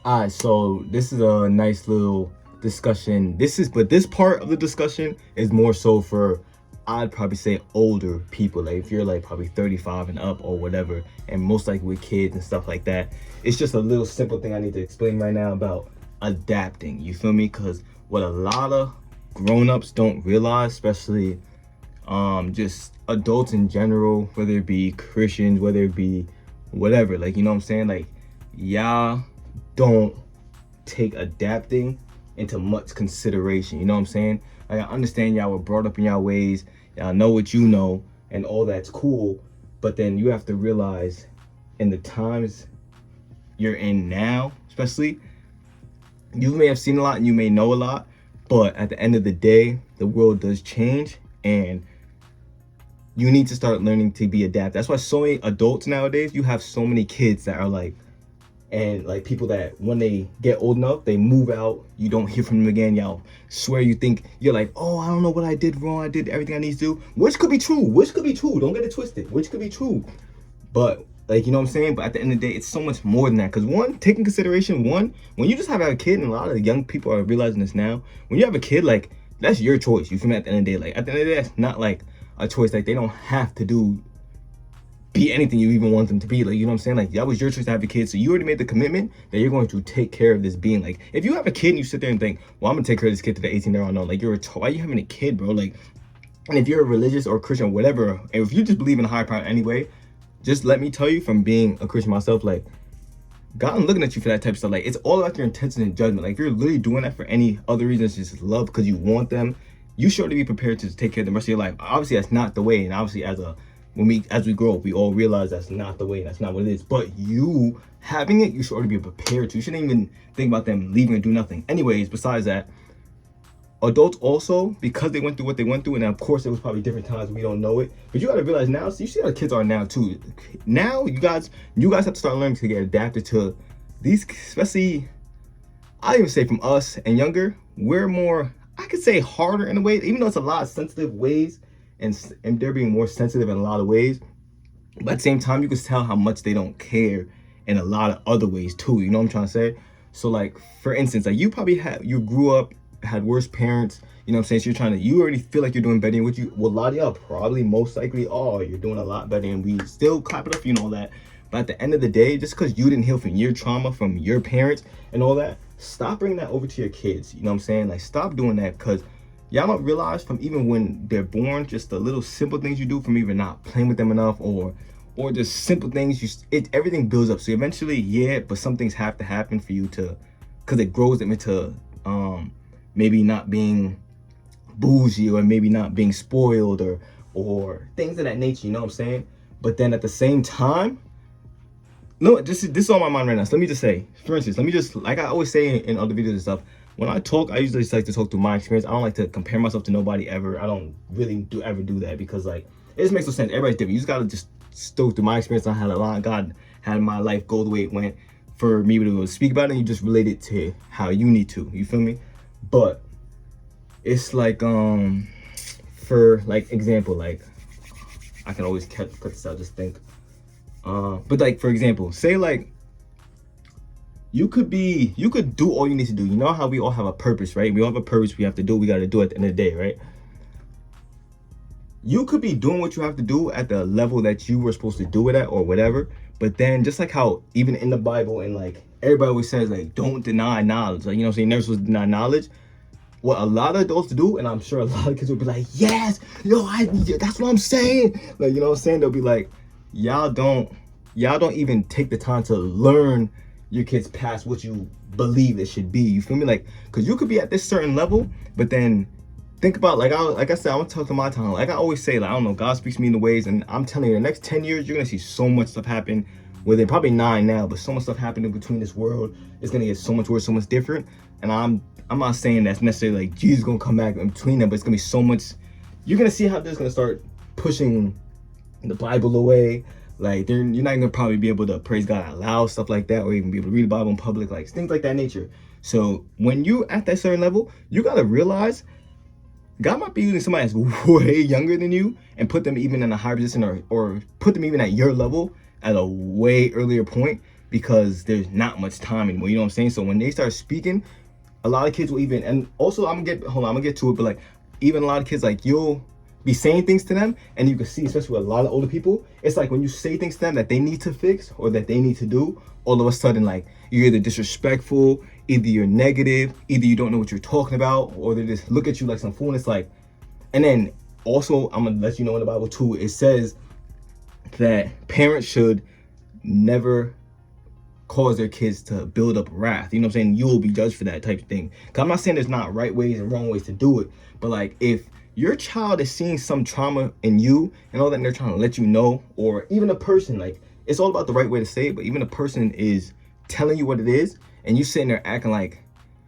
All right, so this is a nice little discussion. But this part of the discussion is more so for, I'd probably say, older people. Like if you're like probably 35 and up or whatever, and most likely with kids and stuff like that. It's just a little simple thing I need to explain right now about adapting. You feel me? Because what a lot of grown-ups don't realize, especially just adults in general, whether it be Christians, whether it be whatever, like, you know what I'm saying, like, y'all don't take adapting into much consideration. You know what I'm saying? Like, I understand y'all were brought up in y'all ways, y'all know what you know, and all that's cool, but then you have to realize in the times you're in now, especially, you may have seen a lot and you may know a lot, but at the end of the day, the world does change, and you need to start learning to be adapted. That's why so many adults nowadays, you have so many kids that are like, and like people that when they get old enough, they move out, you don't hear from them again. Y'all swear you think you're like, oh, I don't know what I did wrong, I did everything I need to do, which could be true, don't get it twisted, which could be true, but like, you know what I'm saying, but at the end of the day, it's so much more than that. Because one, taking consideration, one, when you just have a kid, and a lot of the young people are realizing this now, when you have a kid, like, that's your choice, you feel me? At the end of the day, like, at the end of the day, it's not like a choice. Like, they don't have to be anything you even want them to be. Like, you know what I'm saying? Like, that was your choice to have a kid, so you already made the commitment that you're going to take care of this being. Like, if you have a kid and you sit there and think, well, I'm gonna take care of this kid to the 18-year-old, no, like, why are you having a kid, bro? Like, and if you're a religious or Christian or whatever, and if you just believe in a higher power anyway, just let me tell you from being a Christian myself, like, God ain't looking at you for that type of stuff. Like, it's all about your intention and judgment. Like, if you're literally doing that for any other reason, it's just love because you want them, you sure to be prepared to take care of the rest of your life. Obviously, that's not the way, and obviously, as we grow up, we all realize that's not the way, that's not what it is. But you having it, you should already be prepared to. You shouldn't even think about them leaving and do nothing. Anyways, besides that, adults also, because they went through what they went through, and of course it was probably different times, we don't know it, but you got to realize now, so you see how the kids are now too. Now you guys have to start learning to get adapted to these, especially, I even say from us and younger, we're more, I could say, harder in a way, even though it's a lot of sensitive ways, and they're being more sensitive in a lot of ways, but at the same time you can tell how much they don't care in a lot of other ways too. You know what I'm trying to say? So, like, for instance, like, you grew up, had worse parents, you know what I'm saying? So you already feel like you're doing better than what you, well, a lot of y'all probably most likely are. You're doing a lot better, and we still clap it up, you know that. But at the end of the day, just because you didn't heal from your trauma, from your parents and all that, stop bringing that over to your kids. You know what I'm saying? Like, stop doing that, because y'all don't realize from even when they're born, just the little simple things you do, from even not playing with them enough, or just simple things, everything builds up. So eventually, yeah, but some things have to happen for you to, because it grows them into maybe not being bougie, or maybe not being spoiled, or things of that nature, you know what I'm saying? But then at the same time, no, this is on my mind right now. So let me just say, for instance, let me just, like I always say in other videos and stuff, when I talk, I usually just like to talk through my experience. I don't like to compare myself to nobody ever. I don't really ever do that, because, like, it just makes no sense. Everybody's different. You just gotta just stoke through my experience on how a lot of God had my life go the way it went for me to speak about it, and you just relate it to how you need to. You feel me? But it's like, for like example, like, I can always cut this out, just think, but like, for example, say, like, you could do all you need to do. You know how we all have a purpose, right? We all have a purpose we have to do, we got to do at the end of the day, right? You could be doing what you have to do at the level that you were supposed to do it at, or whatever, but then, just like how even in the Bible, and like everybody always says, like, don't deny knowledge, like, you know what I'm saying, never supposed to deny knowledge. What a lot of adults do, and I'm sure a lot of kids will be like, yes, yo, that's what I'm saying. Like, you know what I'm saying? They'll be like, y'all don't even take the time to learn your kids past what you believe it should be. You feel me? Like, because you could be at this certain level, but then think about, like I said, I want to talk to my time. Like I always say, like, I don't know, God speaks to me in the ways, and I'm telling you, the next 10 years, you're going to see so much stuff happen. Within probably 9 now, but so much stuff happening between this world. It's going to get so much worse, so much different. And I'm not saying that's necessarily like Jesus gonna come back in between them, but it's gonna be so much. You're gonna see how they're gonna start pushing the Bible away. Like, you're not gonna probably be able to praise God out loud, stuff like that, or even be able to read the Bible in public, like things like that nature. So when you at that certain level, you gotta realize God might be using somebody that's way younger than you and put them even in a higher position, or put them even at your level at a way earlier point, because there's not much time anymore. You know what I'm saying? So when they start speaking, a lot of kids will even, and also I'm gonna get to it, but like even a lot of kids, like you'll be saying things to them, and you can see, especially with a lot of older people, it's like when you say things to them that they need to fix or that they need to do, all of a sudden like you're either disrespectful, either you're negative, either you don't know what you're talking about, or they just look at you like some fool. And it's like, and then also I'm gonna let you know in the Bible too, it says that parents should never cause their kids to build up wrath. You know what I'm saying? You will be judged for that type of thing. Cause I'm not saying there's not right ways and wrong ways to do it, but like if your child is seeing some trauma in you and all that, and they're trying to let you know, or even a person, like it's all about the right way to say it, but even a person is telling you what it is, and you sitting there acting like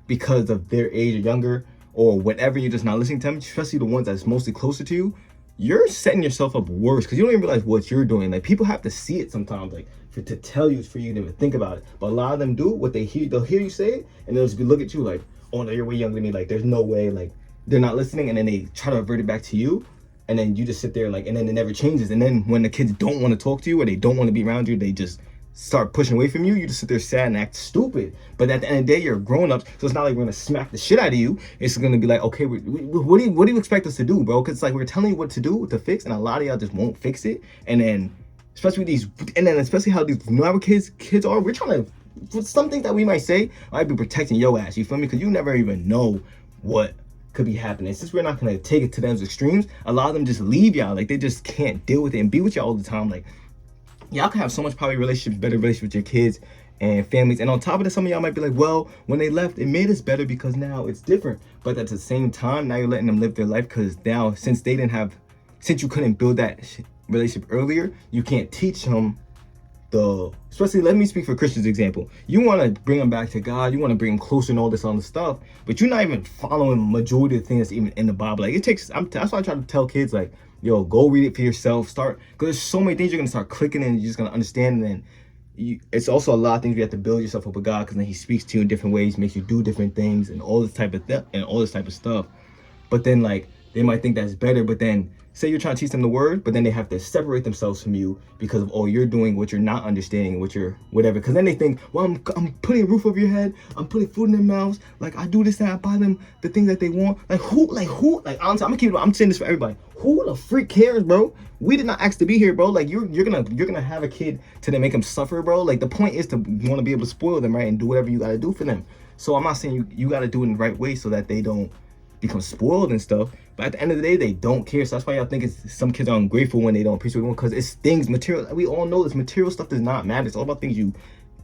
because of their age or younger or whatever, you're just not listening to them, especially the ones that's mostly closer to you, you're setting yourself up worse because you don't even realize what you're doing. Like people have to see it sometimes, like to tell you, for you to even think about it. But a lot of them do what they hear. They'll hear you say it, and they'll just look at you like, "Oh no, you're way younger than me. Like there's no way." Like they're not listening, and then they try to revert it back to you, and then you just sit there like, and then it never changes. And then when the kids don't want to talk to you or they don't want to be around you, they just start pushing away from you. You just sit there sad and act stupid. But at the end of the day, you're grown up, so it's not like we're gonna smack the shit out of you. It's gonna be like, okay, what do you expect us to do, bro? Because like we're telling you what to do to fix, and a lot of y'all just won't fix it. And then especially with these, and then especially how these newer kids are, we're trying to, for something that we might say might be protecting your ass. You feel me? Because you never even know what could be happening. Since we're not gonna take it to those extremes, a lot of them just leave y'all. Like they just can't deal with it and be with y'all all the time. Like y'all can have so much probably relationships, better relationships with your kids and families. And on top of that, some of y'all might be like, well, when they left, it made us better because now it's different. But at the same time, now you're letting them live their life, because now since you couldn't build that relationship earlier, you can't teach them especially, let me speak for Christian's example. You want to bring them back to God, you want to bring them closer and all this other stuff, but you're not even following majority of the things that's even in the Bible. Like that's why I try to tell kids, like, yo, go read it for yourself, because there's so many things you're gonna start clicking and you're just gonna understand. And then it's also a lot of things you have to build yourself up with God, because then he speaks to you in different ways, makes you do different things and all this type of stuff. But then like they might think that's better, but then say you're trying to teach them the word, but then they have to separate themselves from you because of, oh, you're doing what you're not understanding, what you're whatever. Because then they think, well, I'm putting a roof over your head, I'm putting food in their mouths, like I do this, that, I buy them the things that they want. Like who, honestly, I'm saying this for everybody. Who the freak cares, bro? We did not ask to be here, bro. Like you're gonna have a kid to then make them suffer, bro. Like the point is to want to be able to spoil them, right, and do whatever you gotta do for them. So I'm not saying you gotta do it in the right way so that they don't become spoiled and stuff, but at the end of the day, they don't care. So that's why y'all think some kids are ungrateful when they don't appreciate it, because it's things, material. We all know this material stuff does not matter. It's all about things you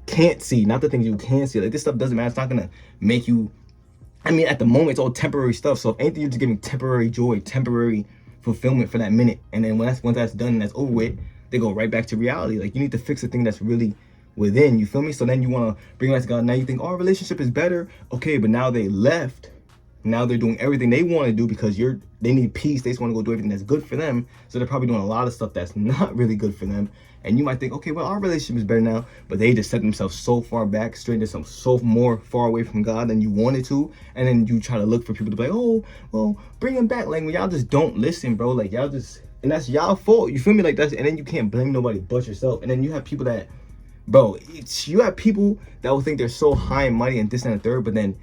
can't see, not the things you can see. Like this stuff doesn't matter. It's not gonna make you, I mean, at the moment, it's all temporary stuff. So if anything, you're just giving temporary joy, temporary fulfillment for that minute, and then once that's done and that's over with, they go right back to reality. Like you need to fix the thing that's really within. You feel me? So then you want to bring it back to God. Now you think, oh, our relationship is better. Okay, but now they left. Now they're doing everything they want to do because they need peace. They just want to go do everything that's good for them. So they're probably doing a lot of stuff that's not really good for them. And you might think, okay, well, our relationship is better now, but they just set themselves so far back, straightened themselves so more far away from God than you wanted to. And then you try to look for people to be like, oh, well, bring them back. Like when y'all just don't listen, bro. Like y'all just, and that's y'all fault. You feel me? Like and then you can't blame nobody but yourself. And then you have people that, bro, you have people that will think they're so high and mighty and this and the third, but then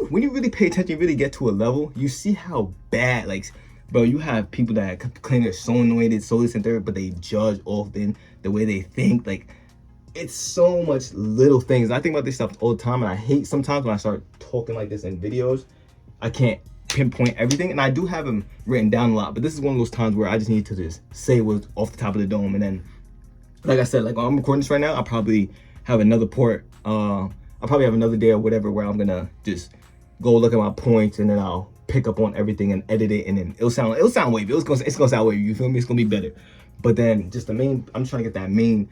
when you really pay attention, you really get to a level, you see how bad, like, bro, you have people that claim they're so anointed, so this and third, but they judge often the way they think. Like, it's so much little things. I think about this stuff all the time, and I hate sometimes when I start talking like this in videos, I can't pinpoint everything, and I do have them written down a lot, but this is one of those times where I just need to just say what's off the top of the dome. And then, like I said, like when I'm recording this right now, I'll probably have another I'll probably have another day or whatever where I'm gonna just go look at my points, and then I'll pick up on everything and edit it, and then it'll sound wavy. It's gonna sound wavy. You feel me? It's gonna be better. But then just I'm trying to get that main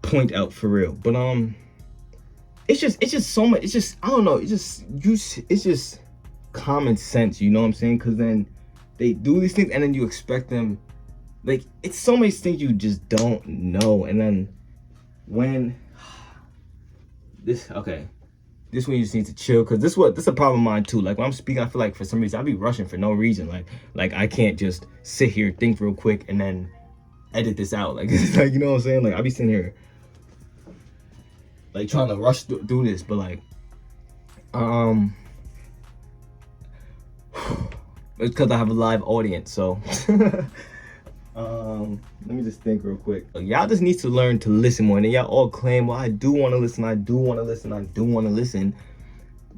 point out for real. But it's just so much. It's just, I don't know. It's just common sense. You know what I'm saying? Because then they do these things, and then you expect them. Like it's so many things you just don't know, and then when. This one you just need to chill, because this is a problem of mine too. Like when I'm speaking, I feel like for some reason I be rushing for no reason. Like I can't just sit here, think real quick, and then edit this out. Like it's like, you know what I'm saying? Like I be sitting here. like trying to rush through this, but like, it's because I have a live audience, so. Let me just think real quick. Y'all just need to learn to listen more. And then y'all all claim, well, I do want to listen, I do want to listen, I do want to listen.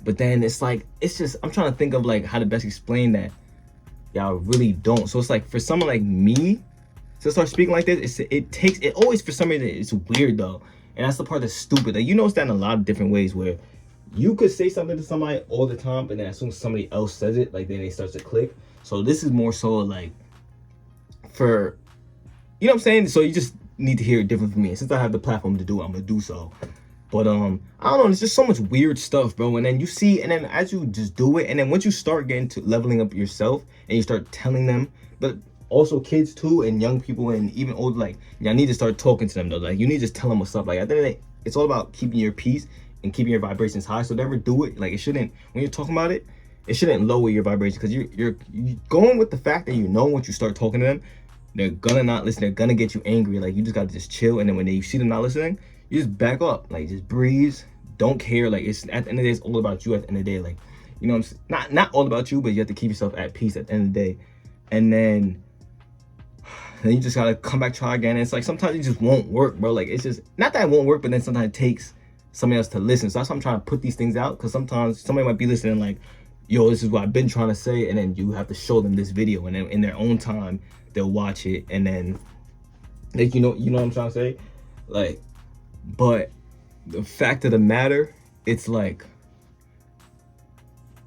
But then it's like, it's just, I'm trying to think of like how to best explain that. Y'all really don't. So it's like for someone like me to start speaking like this, it always, for some reason, it's weird though. And that's the part that's stupid. Like, you notice that in a lot of different ways where you could say something to somebody all the time, but then as soon as somebody else says it, like then it starts to click. So this is more so like for, you know what I'm saying? So you just need to hear it different from me. And since I have the platform to do it, I'm gonna do so. But I don't know, there's just so much weird stuff, bro. And then you see, and then as you just do it, and then once you start getting to leveling up yourself and you start telling them, but also kids too, and young people and even old, like, y'all need to start talking to them though. Like, you need to just tell them what's up. Like, at the end of the day, it's all about keeping your peace and keeping your vibrations high. So never do it. Like, it shouldn't, when you're talking about it, it shouldn't lower your vibration, because you're going with the fact that, you know, once you start talking to them, they're gonna not listen. They're gonna get you angry. Like, you just gotta just chill. And then when you see them not listening, you just back up. Like, just breathe. Don't care. Like, it's at the end of the day, it's all about you at the end of the day. Like, you know what I'm saying? Not all about you, but you have to keep yourself at peace at the end of the day. And then you just gotta come back, try again. And it's like sometimes it just won't work, bro. Like, it's just not that it won't work, but then sometimes it takes somebody else to listen. So that's why I'm trying to put these things out, because sometimes somebody might be listening like, yo, this is what I've been trying to say, and then you have to show them this video, and then in their own time they'll watch it, and then like, you know what I'm trying to say? Like, but the fact of the matter, it's like,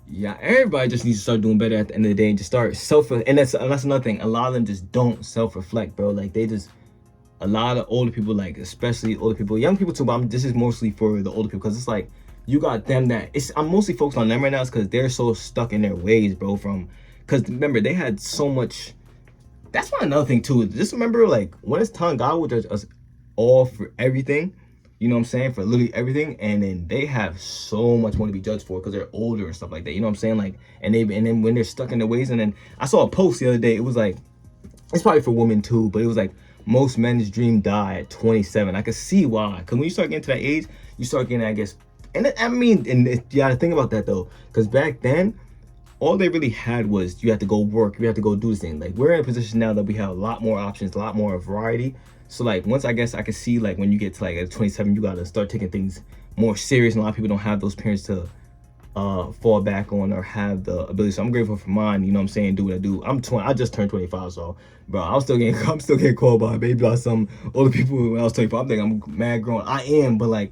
yeah, everybody just needs to start doing better at the end of the day and just start and that's another thing. A lot of them just don't self-reflect, bro. Like, they just, a lot of older people, like, especially older people, young people too, but this is mostly for the older people, because it's like, you got them that, I'm mostly focused on them right now, because they're so stuck in their ways, bro. Because remember, they had so much. That's why another thing too. Just remember, like, when it's time, God will judge us all for everything. You know what I'm saying? For literally everything. And then they have so much more to be judged for, because they're older and stuff like that. You know what I'm saying? Like, and then when they're stuck in their ways, and then I saw a post the other day. It was like, it's probably for women too, but it was like, most men's dream die at 27. I could see why. Because when you start getting to that age, you start getting, I guess. And I mean, and you gotta think about that though, because back then, all they really had was, you have to go work, you have to go do this thing. Like, we're in a position now that we have a lot more options, a lot more variety. So like, once, I guess I could see, like, when you get to like at 27, you gotta start taking things more serious, and a lot of people don't have those parents to fall back on or have the ability. So I'm grateful for mine, you know what I'm saying, do what I do. I just turned 25, so bro, I'm still getting called by maybe by some older people when I was 25. I'm thinking I'm mad grown. I am, but like,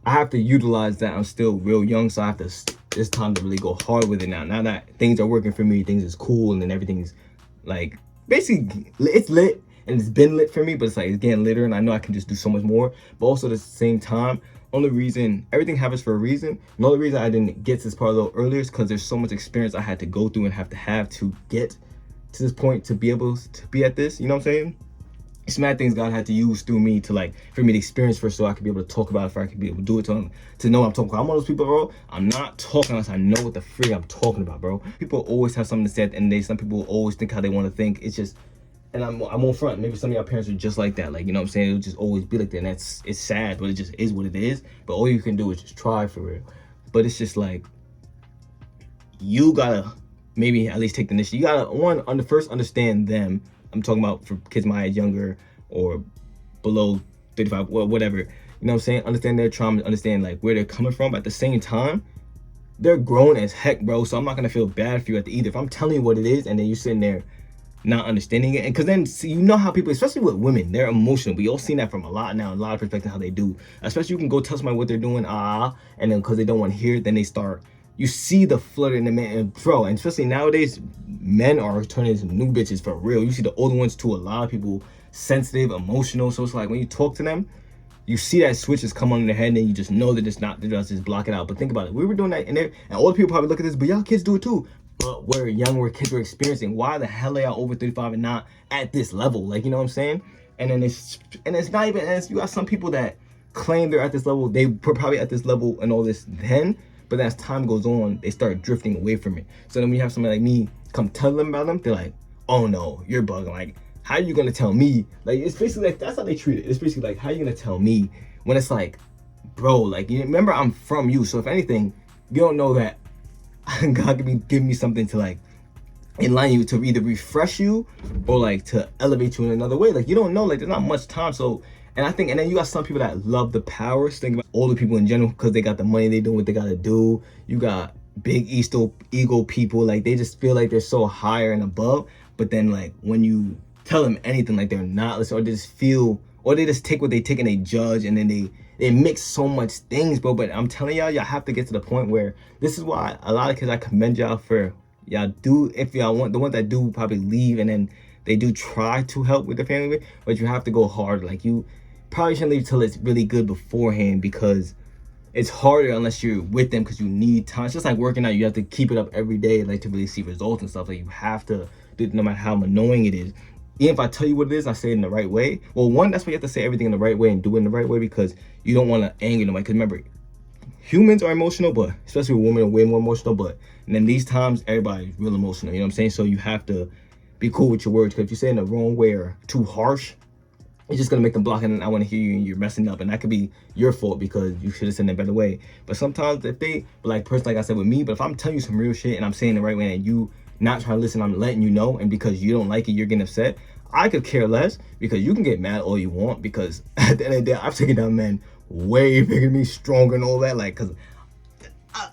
I have to utilize that I'm still real young, so I have to, it's time to really go hard with it now. Now that things are working for me, things is cool, and then everything's like, basically, it's lit, and it's been lit for me, but it's like, it's getting litter, and I know I can just do so much more. But also at the same time, only reason, everything happens for a reason. The only reason I didn't get to this part a little earlier is because there's so much experience I had to go through and have to get to this point to be able to be at this, you know what I'm saying? It's mad things God had to use through me to, like, for me to experience first, so I could be able to talk about it, for I could be able to do it to them, to know what I'm talking about. I'm one of those people, bro. I'm not talking unless I know what the freak I'm talking about, bro. People always have something to say at the end of the day. Some people always think how they want to think. It's just, and I'm on front. Maybe some of y'all parents are just like that. Like, you know what I'm saying? It'll just always be like that. And it's sad, but it just is what it is. But all you can do is just try for real. But it's just like, you gotta maybe at least take the initiative. You gotta, first understand them. I'm talking about for kids my age, younger or below 35, whatever. You know what I'm saying? Understand their trauma, understand like where they're coming from. But at the same time, they're grown as heck, bro. So I'm not gonna feel bad for you at the either. If I'm telling you what it is, and then you're sitting there not understanding it, and because then, see, you know how people, especially with women, they're emotional. We all seen that from a lot now, a lot of perspective how they do. Especially, you can go tell somebody what they're doing, and then because they don't want to hear it, then they start. You see the flutter in the man, and bro, and especially nowadays, men are turning into new bitches for real. You see the older ones too. A lot of people sensitive, emotional. So it's like when you talk to them, you see that switches come on in their head, and then you just know that it's not. They just block it out. But think about it. We were doing that, and older people probably look at this, but y'all kids do it too. But we're young, we're kids, we're experiencing. Why the hell are y'all over 35 and not at this level? Like, you know what I'm saying? And then it's not even. And you got some people that claim they're at this level. They were probably at this level and all this then. But then as time goes on, they start drifting away from it. So then when you have somebody like me come tell them about them, they're like, oh no, you're bugging. Like, how are you gonna tell me? Like, it's basically like, that's how they treat it. It's basically like, how are you gonna tell me when it's like, bro, like, you remember I'm from you, so if anything, you don't know that God could be giving me something to like enlighten you, to either refresh you or like to elevate you in another way. Like, you don't know, like, there's not much time. So, and I think, and then you got some people that love the power. Think about older people in general, because they got the money, they doing what they gotta do. You got big ego people, like they just feel like they're so higher and above. But then like when you tell them anything, like they're not listening, or they just feel, or they just take what they take and they judge, and then they mix so much things, bro. But I'm telling y'all have to get to the point where, this is why a lot of kids, I commend y'all for y'all do, if y'all want, the ones that do probably leave and then they do try to help with the family, but you have to go hard. Like, you probably shouldn't leave till it's really good beforehand, because it's harder unless you're with them, because you need time. It's just like working out, you have to keep it up every day, like to really see results and stuff. Like, you have to do it no matter how annoying it is. Even if I tell you what it is, I say it in the right way. Well, one, that's why you have to say everything in the right way and do it in the right way, because you don't want to anger nobody. Because remember, humans are emotional, but especially women are way more emotional. But and then these times, everybody's real emotional. You know what I'm saying? So you have to be cool with your words, because if you say it in the wrong way or too harsh, it's just gonna make them block it, and I want to hear you and you're messing up, and that could be your fault because you should have said it a better way. But sometimes if they, like, personally, like I said with me, but if I'm telling you some real shit and I'm saying the right way and you not trying to listen, I'm letting you know, and because you don't like it, you're getting upset, I could care less, because you can get mad all you want, because at the end of the day, I've taken down men way bigger than me, stronger and all that, like, because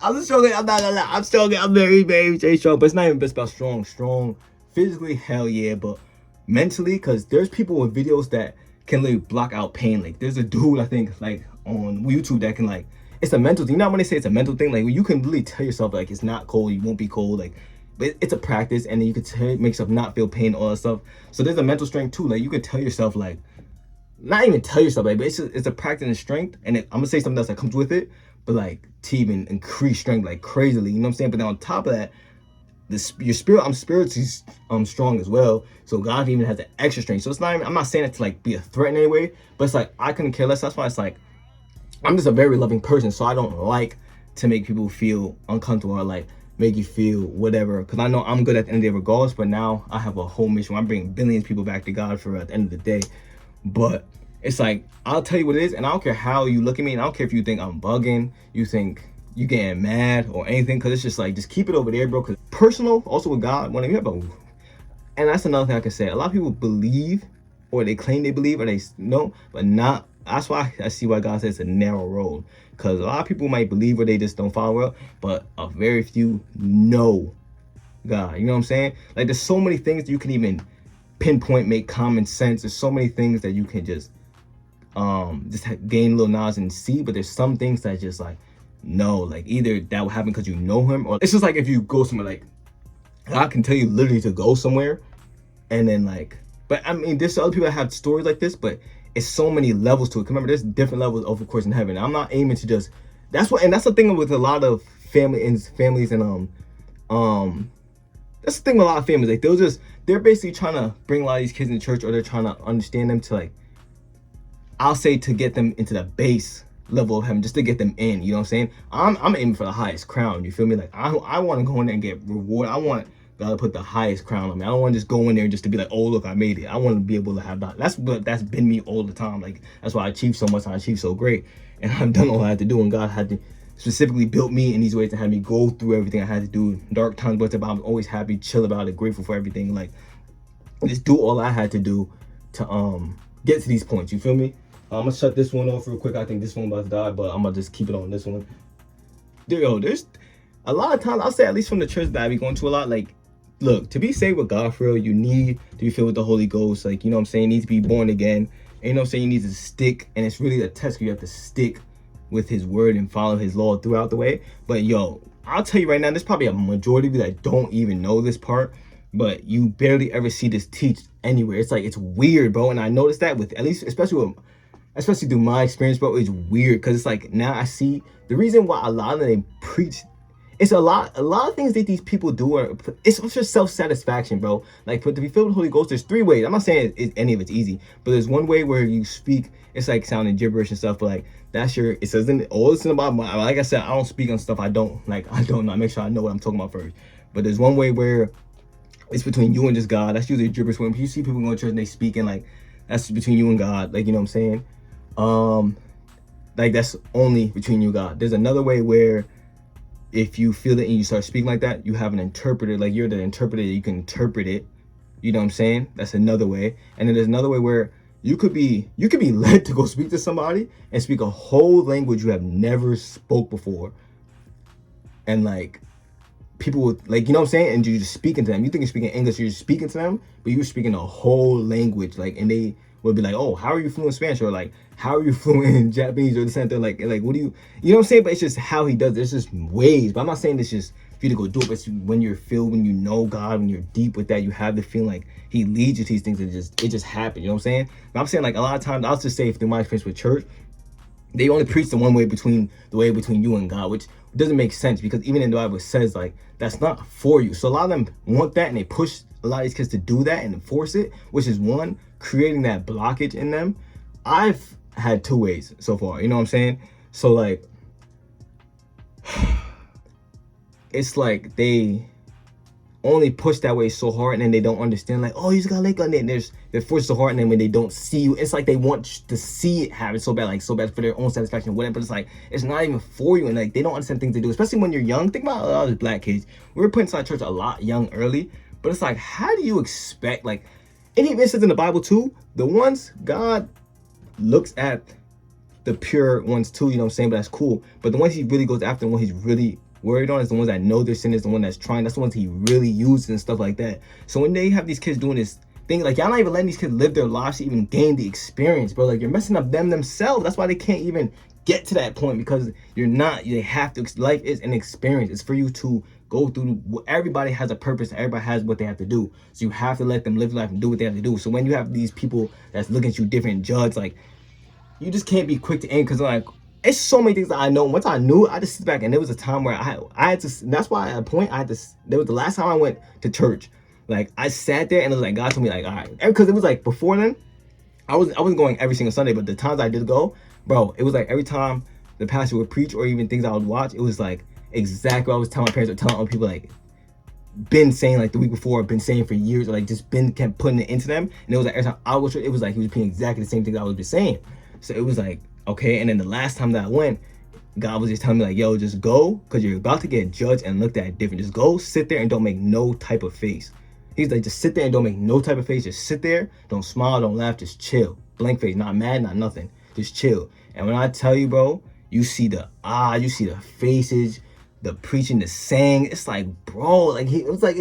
I'm struggling. I'm not gonna lie. I'm struggling. I'm very strong. But it's not even just about strong. Physically, hell yeah. But mentally, because there's people with videos that can literally block out pain. Like, there's a dude, I think, like, on YouTube that can, like, it's a mental thing. You know when they say it's a mental thing? Like, you can really tell yourself, like, it's not cold, you won't be cold. Like, but it's a practice, and then you can make yourself not feel pain, all that stuff. So there's a mental strength too. Like, you can tell yourself, like, not even tell yourself, like, but it's a practice and strength. And I'm gonna say something else that comes with it, but like, to even increase strength like crazily, you know what I'm saying? But then on top of that, your spirit, I'm spiritually strong as well, so God even has an extra strength. So it's not even, I'm not saying it to like be a threat in any way, but it's like, I couldn't care less. That's why it's like, I'm just a very loving person, so I don't like to make people feel uncomfortable or like make you feel whatever, because I know I'm good at the end of the day regardless. But now I have a whole mission where I'm bringing billions of people back to God for at the end of the day. But it's like, I'll tell you what it is, and I don't care how you look at me, and I don't care if you think I'm bugging, you think you getting mad or anything, because it's just like, just keep it over there, bro. Because personal, also with God, when you have a, and that's another thing I can say, a lot of people believe, or they claim they believe, or they know, but not. That's why I see why God says it's a narrow road, because a lot of people might believe or they just don't follow well, but a very few know God. You know what I'm saying? Like, there's so many things that you can even pinpoint, make common sense. There's so many things that you can just gain a little knowledge and see, but there's some things that just like, no, like, either that will happen because you know him, or it's just like, if you go somewhere, like, I can tell you literally to go somewhere, and then like, but I mean, there's other people that have stories like this, but it's so many levels to it. Remember, there's different levels of course in heaven. I'm not aiming to just, that's what, and that's the thing with a lot of families and that's the thing with a lot of families, like, they're basically trying to bring a lot of these kids in church, or they're trying to understand them to, like, I'll say, to get them into the base level of heaven, just to get them in. You know what I'm saying? I'm aiming for the highest crown. You feel me? Like, I want to go in there and get rewarded. I want God to put the highest crown on me. I don't want to just go in there just to be like, oh look, I made it. I want to be able to have that. That's been me all the time. Like, that's why I achieved so much. I achieved so great, and I've done all I had to do. And God had to specifically built me in these ways to have me go through everything I had to do. Dark times, but I'm always happy, chill about it, grateful for everything. Like, just do all I had to do to get to these points. You feel me? I'm gonna shut this one off real quick. I think this one about to die, but I'm gonna just keep it on this one. There's a lot of times, I'll say, at least from the church that I be going to a lot, like, look, to be saved with God for real, you need to be filled with the Holy Ghost. Like, you know what I'm saying? You need to be born again. And you know what I'm saying? You need to stick, and it's really a test. You have to stick with his word and follow his law throughout the way. But yo, I'll tell you right now, there's probably a majority of you that don't even know this part, but you barely ever see this teach anywhere. It's like, it's weird, bro. And I noticed that with, at least, especially through my experience, bro, it's weird, because it's like, now I see the reason why a lot of them preach. It's a lot of things that these people do are, it's just self-satisfaction, bro. Like, to be filled with the Holy Ghost, there's 3 ways. I'm not saying any of it's easy, but there's one way where you speak, it's like sounding gibberish and stuff, but like, that's it says in all this about my, like I said, I don't speak on stuff I don't know. I make sure I know what I'm talking about first. But there's one way where it's between you and just God. That's usually gibberish. When you see people going to church and they speaking, like, that's between you and God, like, you know what I'm saying? Like that's only between you and God. There's another way where if you feel it and you start speaking like that, you have an interpreter, like you're the interpreter, you can interpret it. You know what I'm saying? That's another way. And then there's another way where you could be led to go speak to somebody and speak a whole language you have never spoke before. And like people would, like, you know what I'm saying? And you're just speaking to them. You think you're speaking English, you're just speaking to them, but you're speaking a whole language. Like, and they would be like, oh, how are you fluent in Spanish? Or like, how are you fluent in Japanese? Or the same thing. Like, what do you know what I'm saying? But it's just how he does it. There's just ways. But I'm not saying it's just for you to go do it. But it's when you're filled, when you know God, when you're deep with that, you have the feeling like he leads you to these things. It just happens. You know what I'm saying? But I'm saying like a lot of times, I'll just say through my experience with church, they only preach the way between you and God, which doesn't make sense because even in the Bible it says like that's not for you. So a lot of them want that and they push a lot of these kids to do that and enforce it, which is one, creating that blockage in them. I've had two ways so far, you know what I'm saying? So like it's like they only push that way so hard and then they don't understand like, oh, you just gotta let go, and then they're forced so hard, and then when they don't see you, it's like they want to see it happen so bad for their own satisfaction, whatever. But it's like it's not even for you, and like they don't understand things to do, especially when you're young. Think about all these black kids. We were put inside church a lot young early, but it's like, how do you expect, like, and he mentions in the Bible too, the ones God looks at the pure ones too, you know what I'm saying? But that's cool. But the ones he really goes after, the one he's really worried on is the ones that know their sin, is the one that's trying. That's the ones he really uses and stuff like that. So when they have these kids doing this thing, like, y'all not even letting these kids live their lives to even gain the experience, bro. Like, you're messing up themselves. That's why they can't even get to that point, because they have to. Life is an experience. It's for you to go through. Everybody has a purpose. Everybody has what they have to do. So you have to let them live life and do what they have to do. So when you have these people that's looking at you different, judge, like, you just can't be quick to end, because like, it's so many things that I know. Once I knew, I just sit back, and there was a time where I had to. That's why at a point I had to. There was the last time I went to church. Like, I sat there and it was like God told me like, all right, because it was like before then, I wasn't going every single Sunday, but the times I did go, bro, it was like every time the pastor would preach or even things I would watch, it was like exactly what I was telling my parents or telling other people, like, been saying like the week before, been saying for years, or like just been kept putting it into them. And it was like every time I was, it was like he was repeating exactly the same things I was just saying. So it was like, okay. And then the last time that I went, God was just telling me like, yo, just go, because you're about to get judged and looked at different. Just go sit there and don't make no type of face. He's like, just sit there and don't make no type of face. Just sit there, don't smile, don't laugh, just chill. Blank face, not mad, not nothing. Just chill. And when I tell you, bro, you see the you see the faces, the preaching, the saying. It's like, bro, like it was like